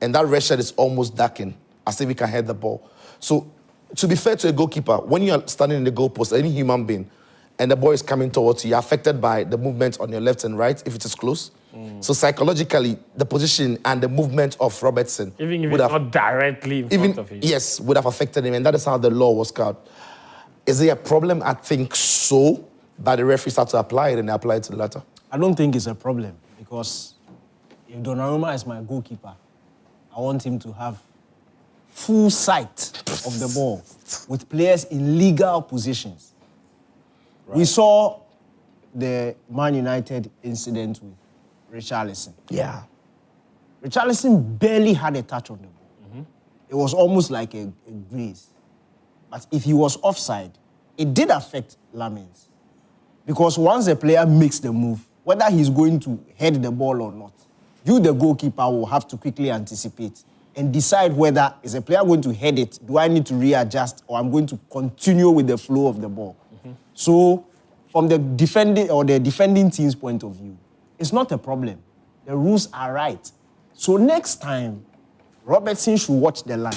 And that red shirt is almost darkened, as if he can head the ball. So to be fair to a goalkeeper, when you're standing in the goalpost, any human being, and the ball is coming towards you, you're affected by the movement on your left and right, if it is close. So psychologically, the position and the movement of Robertson... Even if it's not directly in front of him. Yes, would have affected him, and that is how the law was cut. Is there a problem? I think so, but the referees had to apply it, and they applied it to the letter. I don't think it's a problem, because if Donnarumma is my goalkeeper, I want him to have full sight of the ball with players in legal positions. Right. We saw the Man United incident with Richarlison. Yeah. Richarlison barely had a touch on the ball. It was almost like a graze. But if he was offside, it did affect Lamens. Because once a player makes the move, whether he's going to head the ball or not, you, the goalkeeper, will have to quickly anticipate and decide whether is a player going to head it, do I need to readjust, or I'm going to continue with the flow of the ball. So, from the defending team's point of view, it's not a problem. The rules are right. So next time, Robertson should watch the line.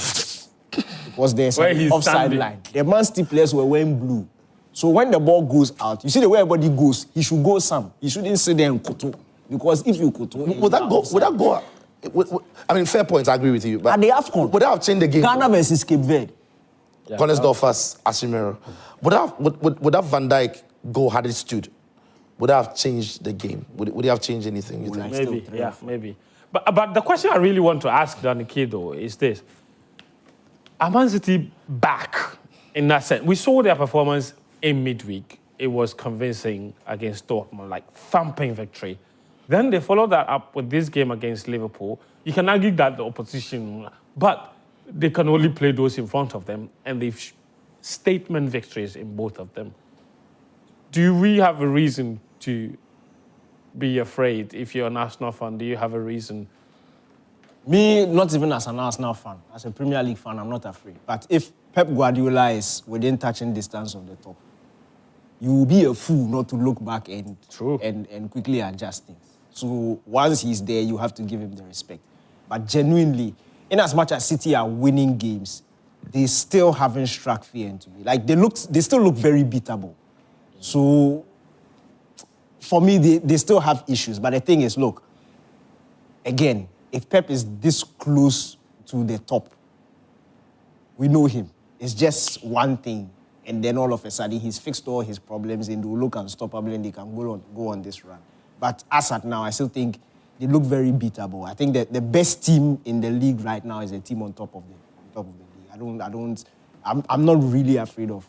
Because there's an offside line. The Man City players were wearing blue. So when the ball goes out, you see the way everybody goes, he should go some. He shouldn't sit there and koto. Because if you koto... Would that go... I mean, fair point, I agree with you. But at the AFCON, would that have changed the game? Ghana versus Cape Verde. Connesdorf as Asimero. Would that Van Dijk goal had it stood? Would that have changed the game? Would it have changed anything, you think? Maybe, maybe. But the question I really want to ask Danny though, is this. Are Man City back in that sense? We saw their performance in midweek. It was convincing against Dortmund, like thumping victory. Then they followed that up with this game against Liverpool. You can argue that the opposition, but they can only play those in front of them, and they've statement victories in both of them. Do we have a reason to be afraid? If you're an Arsenal fan, do you have a reason? Me, not even as an Arsenal fan, as a Premier League fan, I'm not afraid. But if Pep Guardiola is within touching distance of the top, you will be a fool not to look back and quickly adjust things. So once he's there, you have to give him the respect. But genuinely, in as much as City are winning games, they still haven't struck fear into me. Like they still look very beatable. So for me, they still have issues. But the thing is, look, again, if Pep is this close to the top, we know him. It's just one thing. And then all of a sudden, he's fixed all his problems and they will look unstoppable and they can go on this run. But as at now, I still think they look very beatable. I think that the best team in the league right now is a team on top of the league. I'm not really afraid of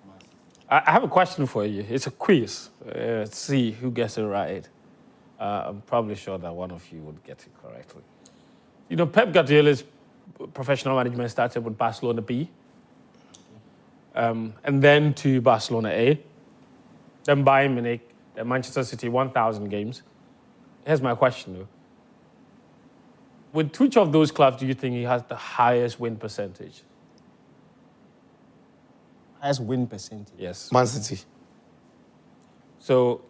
Man City. I have a question for you. It's a quiz. Let's see who gets it right. I'm probably sure that one of you would get it correctly. You know, Pep Guardiola's professional management started with Barcelona B, and then to Barcelona A, then Bayern Munich, then Manchester City, 1,000 games. Here's my question, though. With which of those clubs do you think he has the highest win percentage? Highest win percentage? Yes. Man City. So,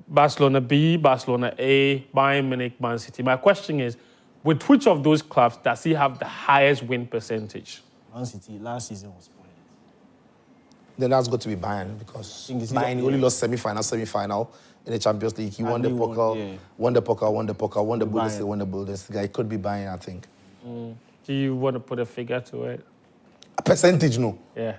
Barcelona B, Barcelona A, Bayern Munich, Man City. My question is, with which of those clubs does he have the highest win percentage? Man City, last season was spoiled. Then that's got to be Bayern because think it's Bayern either- only lost semi-final in the Champions League. He won the he won, Pokal, yeah. won the Bundesliga, Bayern. won the Bundesliga. It could be Bayern, I think. Do you want to put a figure to it? A percentage, no. Yeah.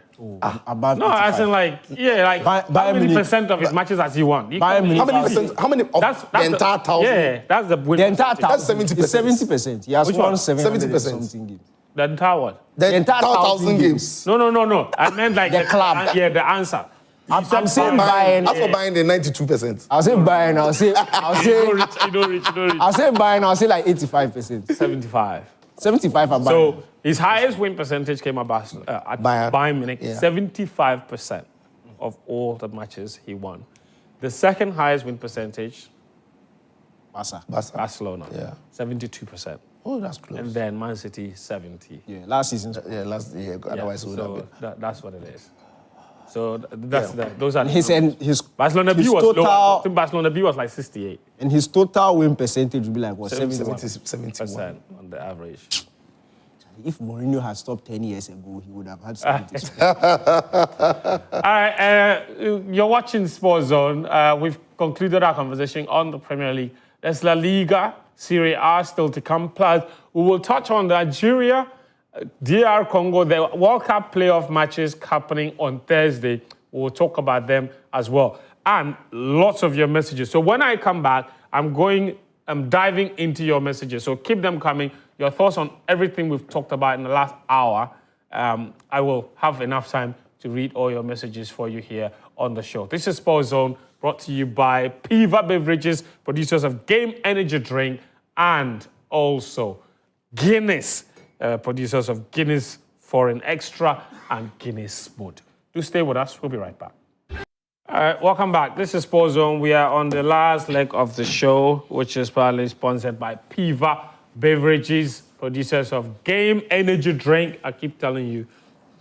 Above No, as in 85. how Bayern many Munich- percent of his matches has he won? He Bayern can't- Munich- How many percent? How many of the entire 1,000? Yeah, that's the win The entire percentage. That's 70%. 70%. It's 70%. He has Which won one? 700 70%. something games. The entire what? The entire 1,000 games. No. I meant like The club. Yeah, the answer. I'm saying Bayern. Bayern. As for Bayern, they're 92%. I'll say Bayern. You don't reach. I'll say Bayern. I'll say like 85%. 75. 75 at Bayern. So his highest win percentage came at Bayern Munich, Yeah. 75% of all the matches he won. The second highest win percentage, Barca. Barcelona, Yeah. 72%. Oh, that's close. And then Man City, 70. Yeah, last season. Yeah, last year. Otherwise, it would have So been. that's what it is. So those are And his Barcelona B his was total, low. I think Barcelona B was like 68%. and his total win percentage would be like what 71. 71. On the average. If Mourinho had stopped 10 years ago, he would have had 70. All right, you're watching Sports Zone. We've concluded our conversation on the Premier League. There's La Liga, Serie A still to come. Plus, we will touch on Nigeria, DR Congo, the World Cup playoff matches happening on Thursday. We'll talk about them as well. And lots of your messages. So when I come back, I'm diving into your messages. So keep them coming. Your thoughts on everything we've talked about in the last hour. I will have enough time to read all your messages for you here on the show. This is Sports Zone, brought to you by Piva Beverages, producers of Game Energy Drink, and also Guinness, producers of Guinness Foreign Extra and Guinness Smooth. Do stay with us. We'll be right back. All right, welcome back. This is Sports Zone. We are on the last leg of the show, which is proudly sponsored by Piva Beverages, producers of Game Energy Drink. I keep telling you,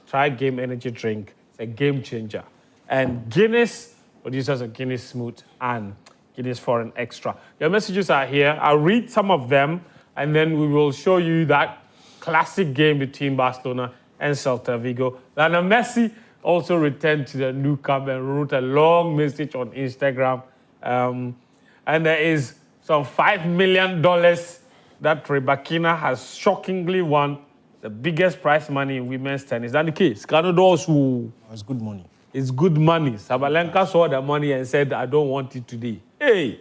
try Game Energy Drink. It's a game changer. And Guinness, producers of Guinness Smooth and Guinness Foreign Extra. Your messages are here. I'll read some of them, and then we will show you that classic game between Barcelona and Celta Vigo. Lionel Messi also returned to the Nou Camp and wrote a long message on Instagram. And there is some $5 million that Rebakina has shockingly won, the biggest prize money in women's tennis. Is that the case? It's good money. It's good money. Sabalenka saw the money and said, I don't want it today. Hey,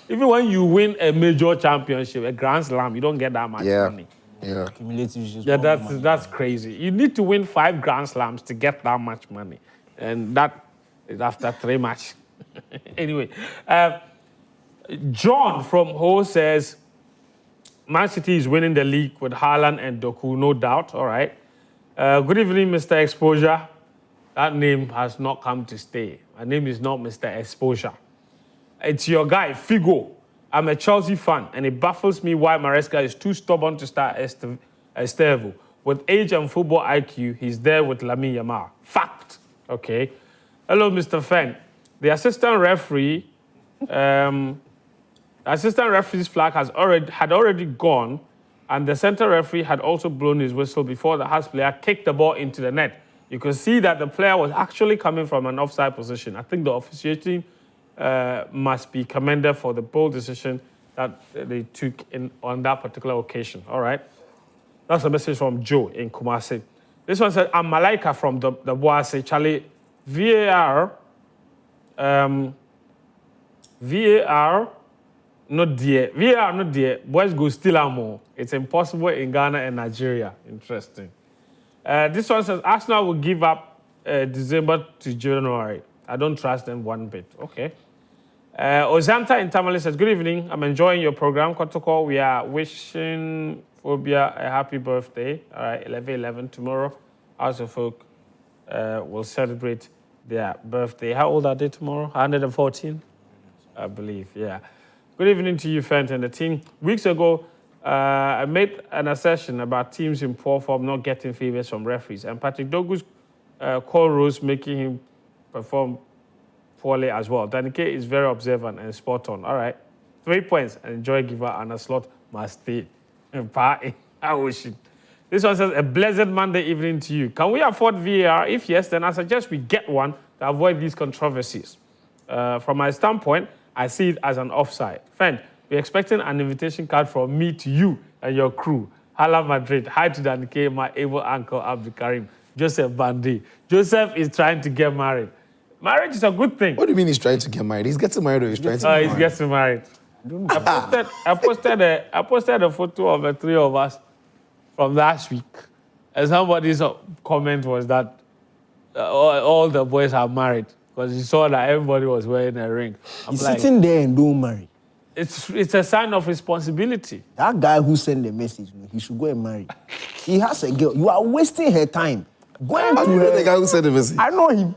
even when you win a major championship, a Grand Slam, you don't get that much money. Yeah. Cumulative is just Yeah, more money. that's crazy. You need to win 5 Grand Slams to get that much money. And that is after 3 matches. Anyway, John from Ho says, Man City is winning the league with Haaland and Doku, no doubt. All right. Good evening, Mr. Exposure. That name has not come to stay. My name is not Mr. Exposure. It's your guy, Figo. I'm a Chelsea fan, and it baffles me why Maresca is too stubborn to start Estevao. With age and football IQ, he's there with Lamine Yamal. Fact. Okay. Hello, Mr. Feng. The assistant referee's flag had already gone, and the center referee had also blown his whistle before the Hearts player kicked the ball into the net. You could see that the player was actually coming from an offside position. I think the officiating must be commended for the bold decision that they took on that particular occasion. All right. That's a message from Joe in Kumasi. This one said, I'm Malaika from the Boise. Charlie, VAR, not dear. Boys go still more. It's impossible in Ghana and Nigeria. Interesting. This one says, Arsenal will give up December to January. I don't trust them one bit. Okay. Ozanta in Tamale says, good evening. I'm enjoying your program. Kotoko, we are wishing Phobia a happy birthday. All right, 11/11 tomorrow. House of Folk will celebrate their birthday. How old are they tomorrow? 114? I believe, yeah. Good evening to you, Fent, and the team. Weeks ago, I made an assertion about teams in poor form not getting favors from referees, and Patrick Dogu's call rules making him perform poorly as well. Danike is very observant and spot on. All right, 3 points. Enjoy giver and a slot must stay. This one says, a blessed Monday evening to you. Can we afford VAR? If yes, then I suggest we get one to avoid these controversies. From my standpoint, I see it as an offside. Friend, we're expecting an invitation card from me to you and your crew. Hala Madrid. Hi to Danike, my able uncle Abdul Karim. Joseph Bandi. Joseph is trying to get married. Marriage is a good thing. What do you mean he's trying to get married? He's getting married or he's trying to get married? He's getting married. I posted a photo of the three of us from last week. And somebody's comment was that all the boys are married because he saw that everybody was wearing a ring. He's sitting there and don't marry. It's a sign of responsibility. That guy who sent the message, he should go and marry. He has a girl. You are wasting her time. Going to her. The guy who sent the message? I know him.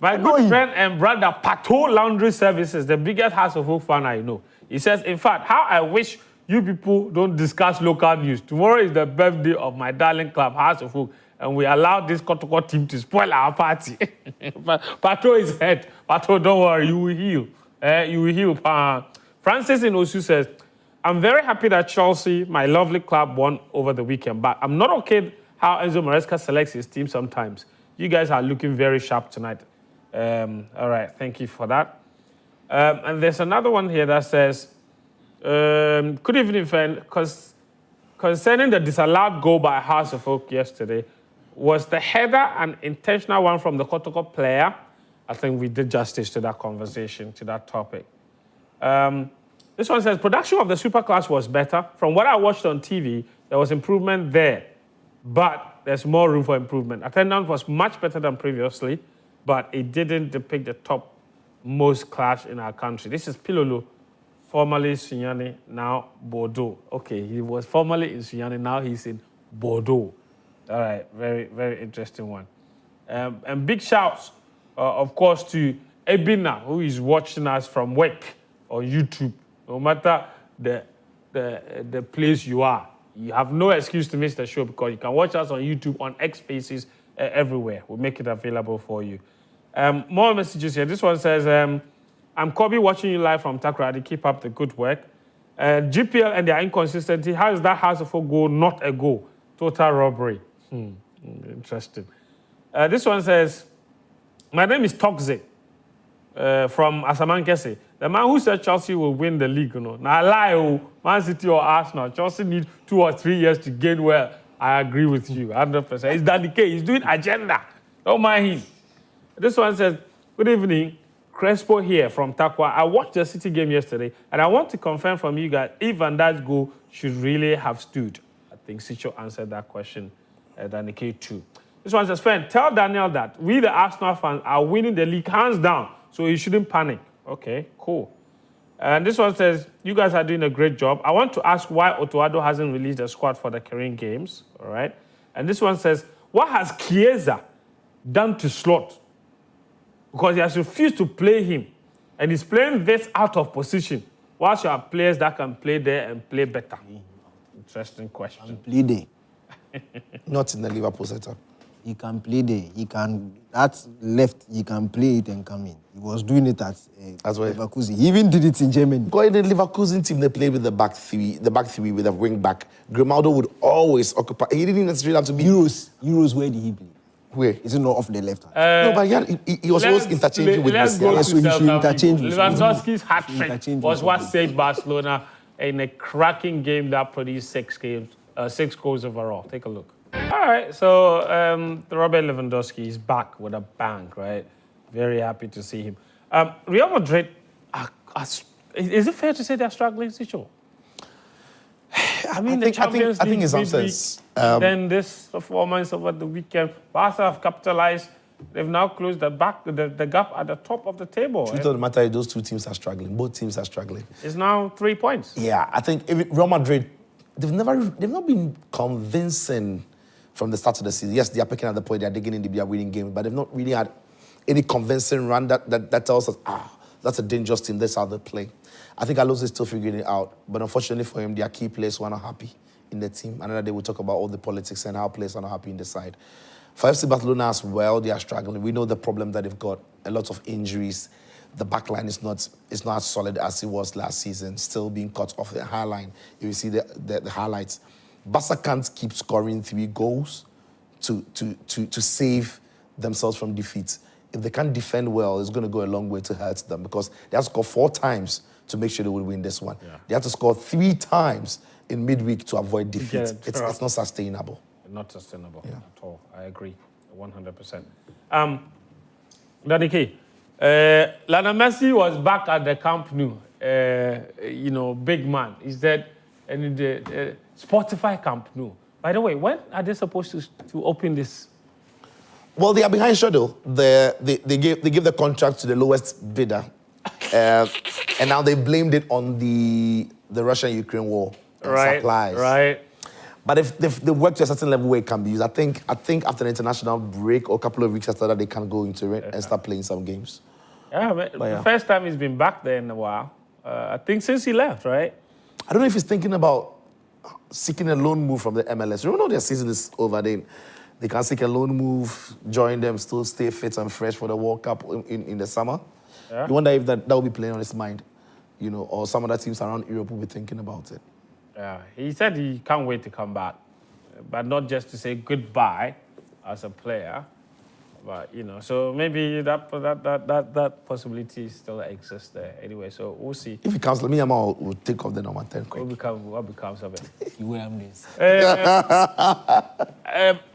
My good friend and brother, Pato Laundry Services, the biggest House of Folk fan I know. He says, in fact, how I wish you people don't discuss local news. Tomorrow is the birthday of my darling club, House of Folk, and we allowed this Kotoko team to spoil our party. Pato is hurt. Pato, don't worry, you will heal. You will heal. Francis in Osu says, I'm very happy that Chelsea, my lovely club, won over the weekend, but I'm not okay how Enzo Maresca selects his team sometimes. You guys are looking very sharp tonight. All right, thank you for that. And there's another one here that says, good evening, friend. Concerning the disallowed goal by House of Folk yesterday, was the header an intentional one from the Kotoko player? I think we did justice to that conversation, to that topic. This one says, production of the Superclass was better. From what I watched on TV, there was improvement there, but there's more room for improvement. Attendance was much better than previously, but it didn't depict the top most clash in our country. This is Pilolo, formerly Sunyani, now Bordeaux. Okay, he was formerly in Sunyani, now he's in Bordeaux. All right, very, very interesting one. And big shouts, of course, to Ebina, who is watching us from work on YouTube. No matter the place you are, you have no excuse to miss the show because you can watch us on YouTube, on X Spaces, everywhere. We'll make it available for you. More messages here. This one says, I'm Kobe watching you live from Takoradi. Keep up the good work. GPL and their inconsistency. How is that House of Folk goal not a goal? Total robbery. Interesting. This one says, my name is Toxic from Asaman Kese. The man who said Chelsea will win the league, you know. Now, lie, Man City or Arsenal. Chelsea need 2 or 3 years to gain well. I agree with you, 100%. It's Danny K. He's doing agenda. Don't mind him. This one says, good evening. Crespo here from Takwa. I watched the City game yesterday, and I want to confirm from you guys if Van Dijk's goal should really have stood. I think Sicho answered that question, Danny K too. This one says, friend, tell Daniel that we, the Arsenal fans, are winning the league hands down, so he shouldn't panic. Okay, cool. And this one says, you guys are doing a great job. I want to ask why Otoado hasn't released a squad for the Korean games, all right? And this one says, what has Chiesa done to Slot? Because he has refused to play him. And he's playing this out of position, whilst you have players that can play there and play better. Interesting question. He can play there. Not in the Liverpool setup. He can play there. He can, that left, he can play it and come in. He was doing it at well. Leverkusen. He even did it in Germany. Because in the Leverkusen team, they played with the back three with a wing back. Grimaldo would always occupy. He didn't necessarily have to be... Euros, where did he play? Where? Is it not off the left hand? No, but he was always interchanging with Barcelona. So he should interchange with Lewandowski's hat-trick was what saved Barcelona in a cracking game that produced 6 goals overall. Take a look. All right, so Robert Lewandowski is back with a bang, right? Very happy to see him. Real Madrid, is it fair to say they're struggling, Sicho? I mean, the Champions League, in some sense. Then this performance over the weekend, Barca have capitalized. they've now closed the gap at the top of the table. Truth of the matter is those two teams are struggling. Both teams are struggling. It's now 3 points. Yeah, I think Real Madrid, they've not been convincing from the start of the season. Yes, they are picking up the point, they are digging in, they are winning games, but they've not really had any convincing run that tells us, that's a dangerous team, that's how they play. I think Alonso is still figuring it out, but unfortunately for him, their key players were not happy in the team. Another day we'll talk about all the politics and how players are not happy in the side. For FC Barcelona as well, they are struggling. We know the problem that they've got, a lot of injuries. The back line is not as solid as it was last season, still being cut off the high line. If you see the highlights, Barca can't keep scoring 3 goals to save themselves from defeat. If they can't defend well, it's going to go a long way to hurt them because they have to score 4 times to make sure they will win this one. Yeah. They have to score 3 times in midweek to avoid defeat. It's not sustainable. Not sustainable at all. I agree, 100%. Danny K, Lionel Messi was back at the Camp Nou. Big man. He said, in the Spotify Camp Nou. By the way, when are they supposed to open this? Well, they are behind schedule. They give the contract to the lowest bidder, and now they blamed it on the Russia-Ukraine war supplies. Right. But if they work to a certain level where it can be used, I think after the international break or a couple of weeks after that, they can go into it and start playing some games. Yeah, the first time he's been back there in a while. I think since he left, right? I don't know if he's thinking about seeking a loan move from the MLS. You know their season is over. They can seek a loan move, join them, still stay fit and fresh for the World Cup in the summer. Yeah. You wonder if that will be playing on his mind, or some other teams around Europe will be thinking about it. Yeah, he said he can't wait to come back, but not just to say goodbye as a player, but so maybe that possibility still exists there. Anyway, so we'll see. If he comes, me and Emma will take off the number 10 quick. What becomes of it? You will have this.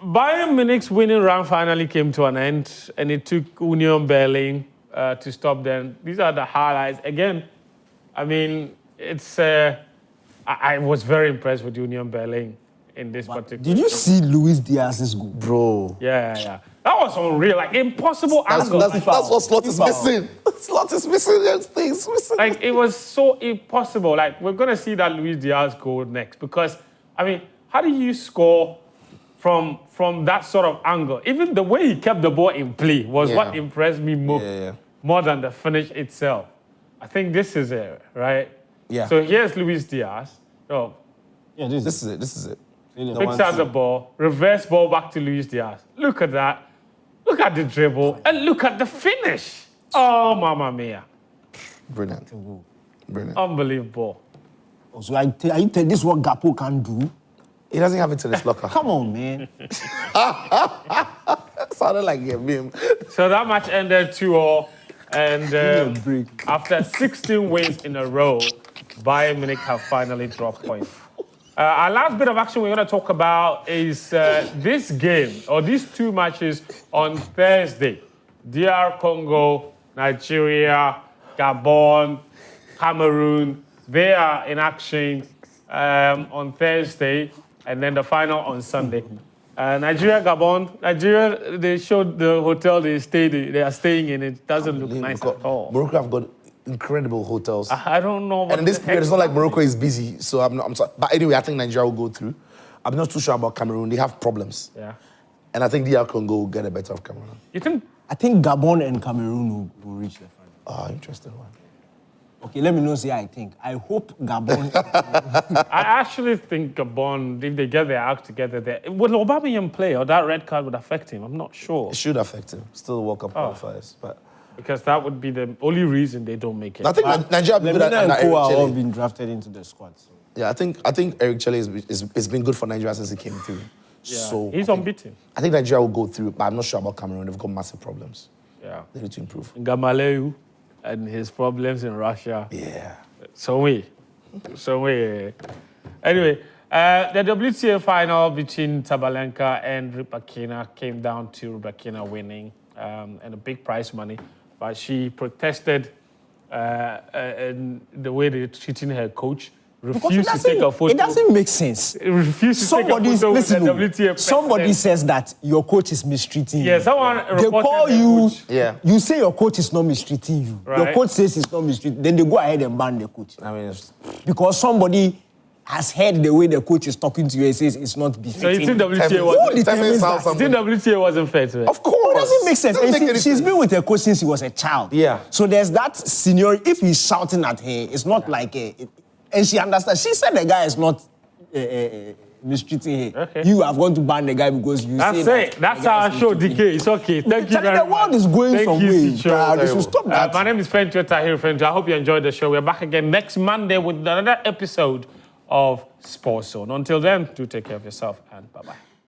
Bayern Munich's winning run finally came to an end, and it took Union Berlin to stop them. These are the highlights. Again, I mean, it's. I was very impressed with Union Berlin in this particular. Did you see Luis Diaz's goal? Bro. Yeah. That was unreal, like impossible angle. That's what Slot is missing. Slot is missing, those things missing. Like, it was so impossible. Like, we're going to see that Luis Diaz goal next because, I mean, how do you score from that sort of angle? Even the way he kept the ball in play was what impressed me more than the finish itself. I think this is it, right? Yeah. So here's Luis Diaz. Oh, yeah, this is it. Picks out the ball, reverse ball back to Luis Diaz. Look at that. Look at the dribble and look at the finish. Oh, mamma mia. Brilliant. Unbelievable. So I tell you this is what Gapo can do? He doesn't have it in his locker. Come on, man. Sounded like a meme. So that match ended 2-2. And after 16 wins in a row, Bayern Munich have finally dropped points. Our last bit of action we're going to talk about is this game, or these 2 matches on Thursday. DR Congo, Nigeria, Gabon, Cameroon. They are in action on Thursday, and then the final on Sunday. Nigeria, Gabon. Nigeria, they showed the hotel they are staying in. It doesn't look nice at all. Morocco have got incredible hotels. I don't know. And in this period, it's not like Morocco is busy, so I'm sorry. But anyway, I think Nigeria will go through. I'm not too sure about Cameroon. They have problems. Yeah. And I think DR Congo will get the better of Cameroon. You think? I think Gabon and Cameroon will reach the final. Interesting one. Okay, let me know. See, I think. I hope Gabon. I actually think Gabon, if they get their act together, would Aubameyang play or that red card would affect him? I'm not sure. It should affect him. Still World Cup qualifiers, but because that would be the only reason they don't make it. I think Nigeria will be good at Koa all been drafted into the squad. So. Yeah, I think Eric Chelle has been good for Nigeria since he came through. Yeah. So he's unbeaten. I think Nigeria will go through, but I'm not sure about Cameroon. They've got massive problems. Yeah. They need to improve. Gamaleyu and his problems in Russia. Yeah. So we. Anyway, the WTA final between Sabalenka and Rybakina came down to Rybakina winning and a big prize money. But she protested in the way they're treating her coach. refuse to take a photo. It doesn't make sense. Refuse to take a photo with the WTA somebody president. says that your coach is mistreating you. Yeah, someone They reported call the you. coach. Yeah. You say your coach is not mistreating you. Your Right. coach says he's not mistreating. Then they go ahead and ban the coach. I mean, Because somebody has heard the way the coach is talking to you and says it's not So befitting. you think WTA Who wasn't, determines that? you think WTA wasn't fair to her? of course. It doesn't make sense. Doesn't And make any she's sense. been with her coach since he was a child. Yeah. So there's that senior. If he's shouting at her, it's not like and she understands. She said the guy is not mistreating her. Okay. You have gone to ban the guy because you That's say it. That's our show, DK. It's okay. Thank you Charlie, very the much. world is going Thank some you, way. Sicho. They should stop that. My name is Fentu Tahir Fentu. I hope you enjoyed the show. We're back again next Monday with another episode of Sports Zone. Until then, do take care of yourself and bye-bye.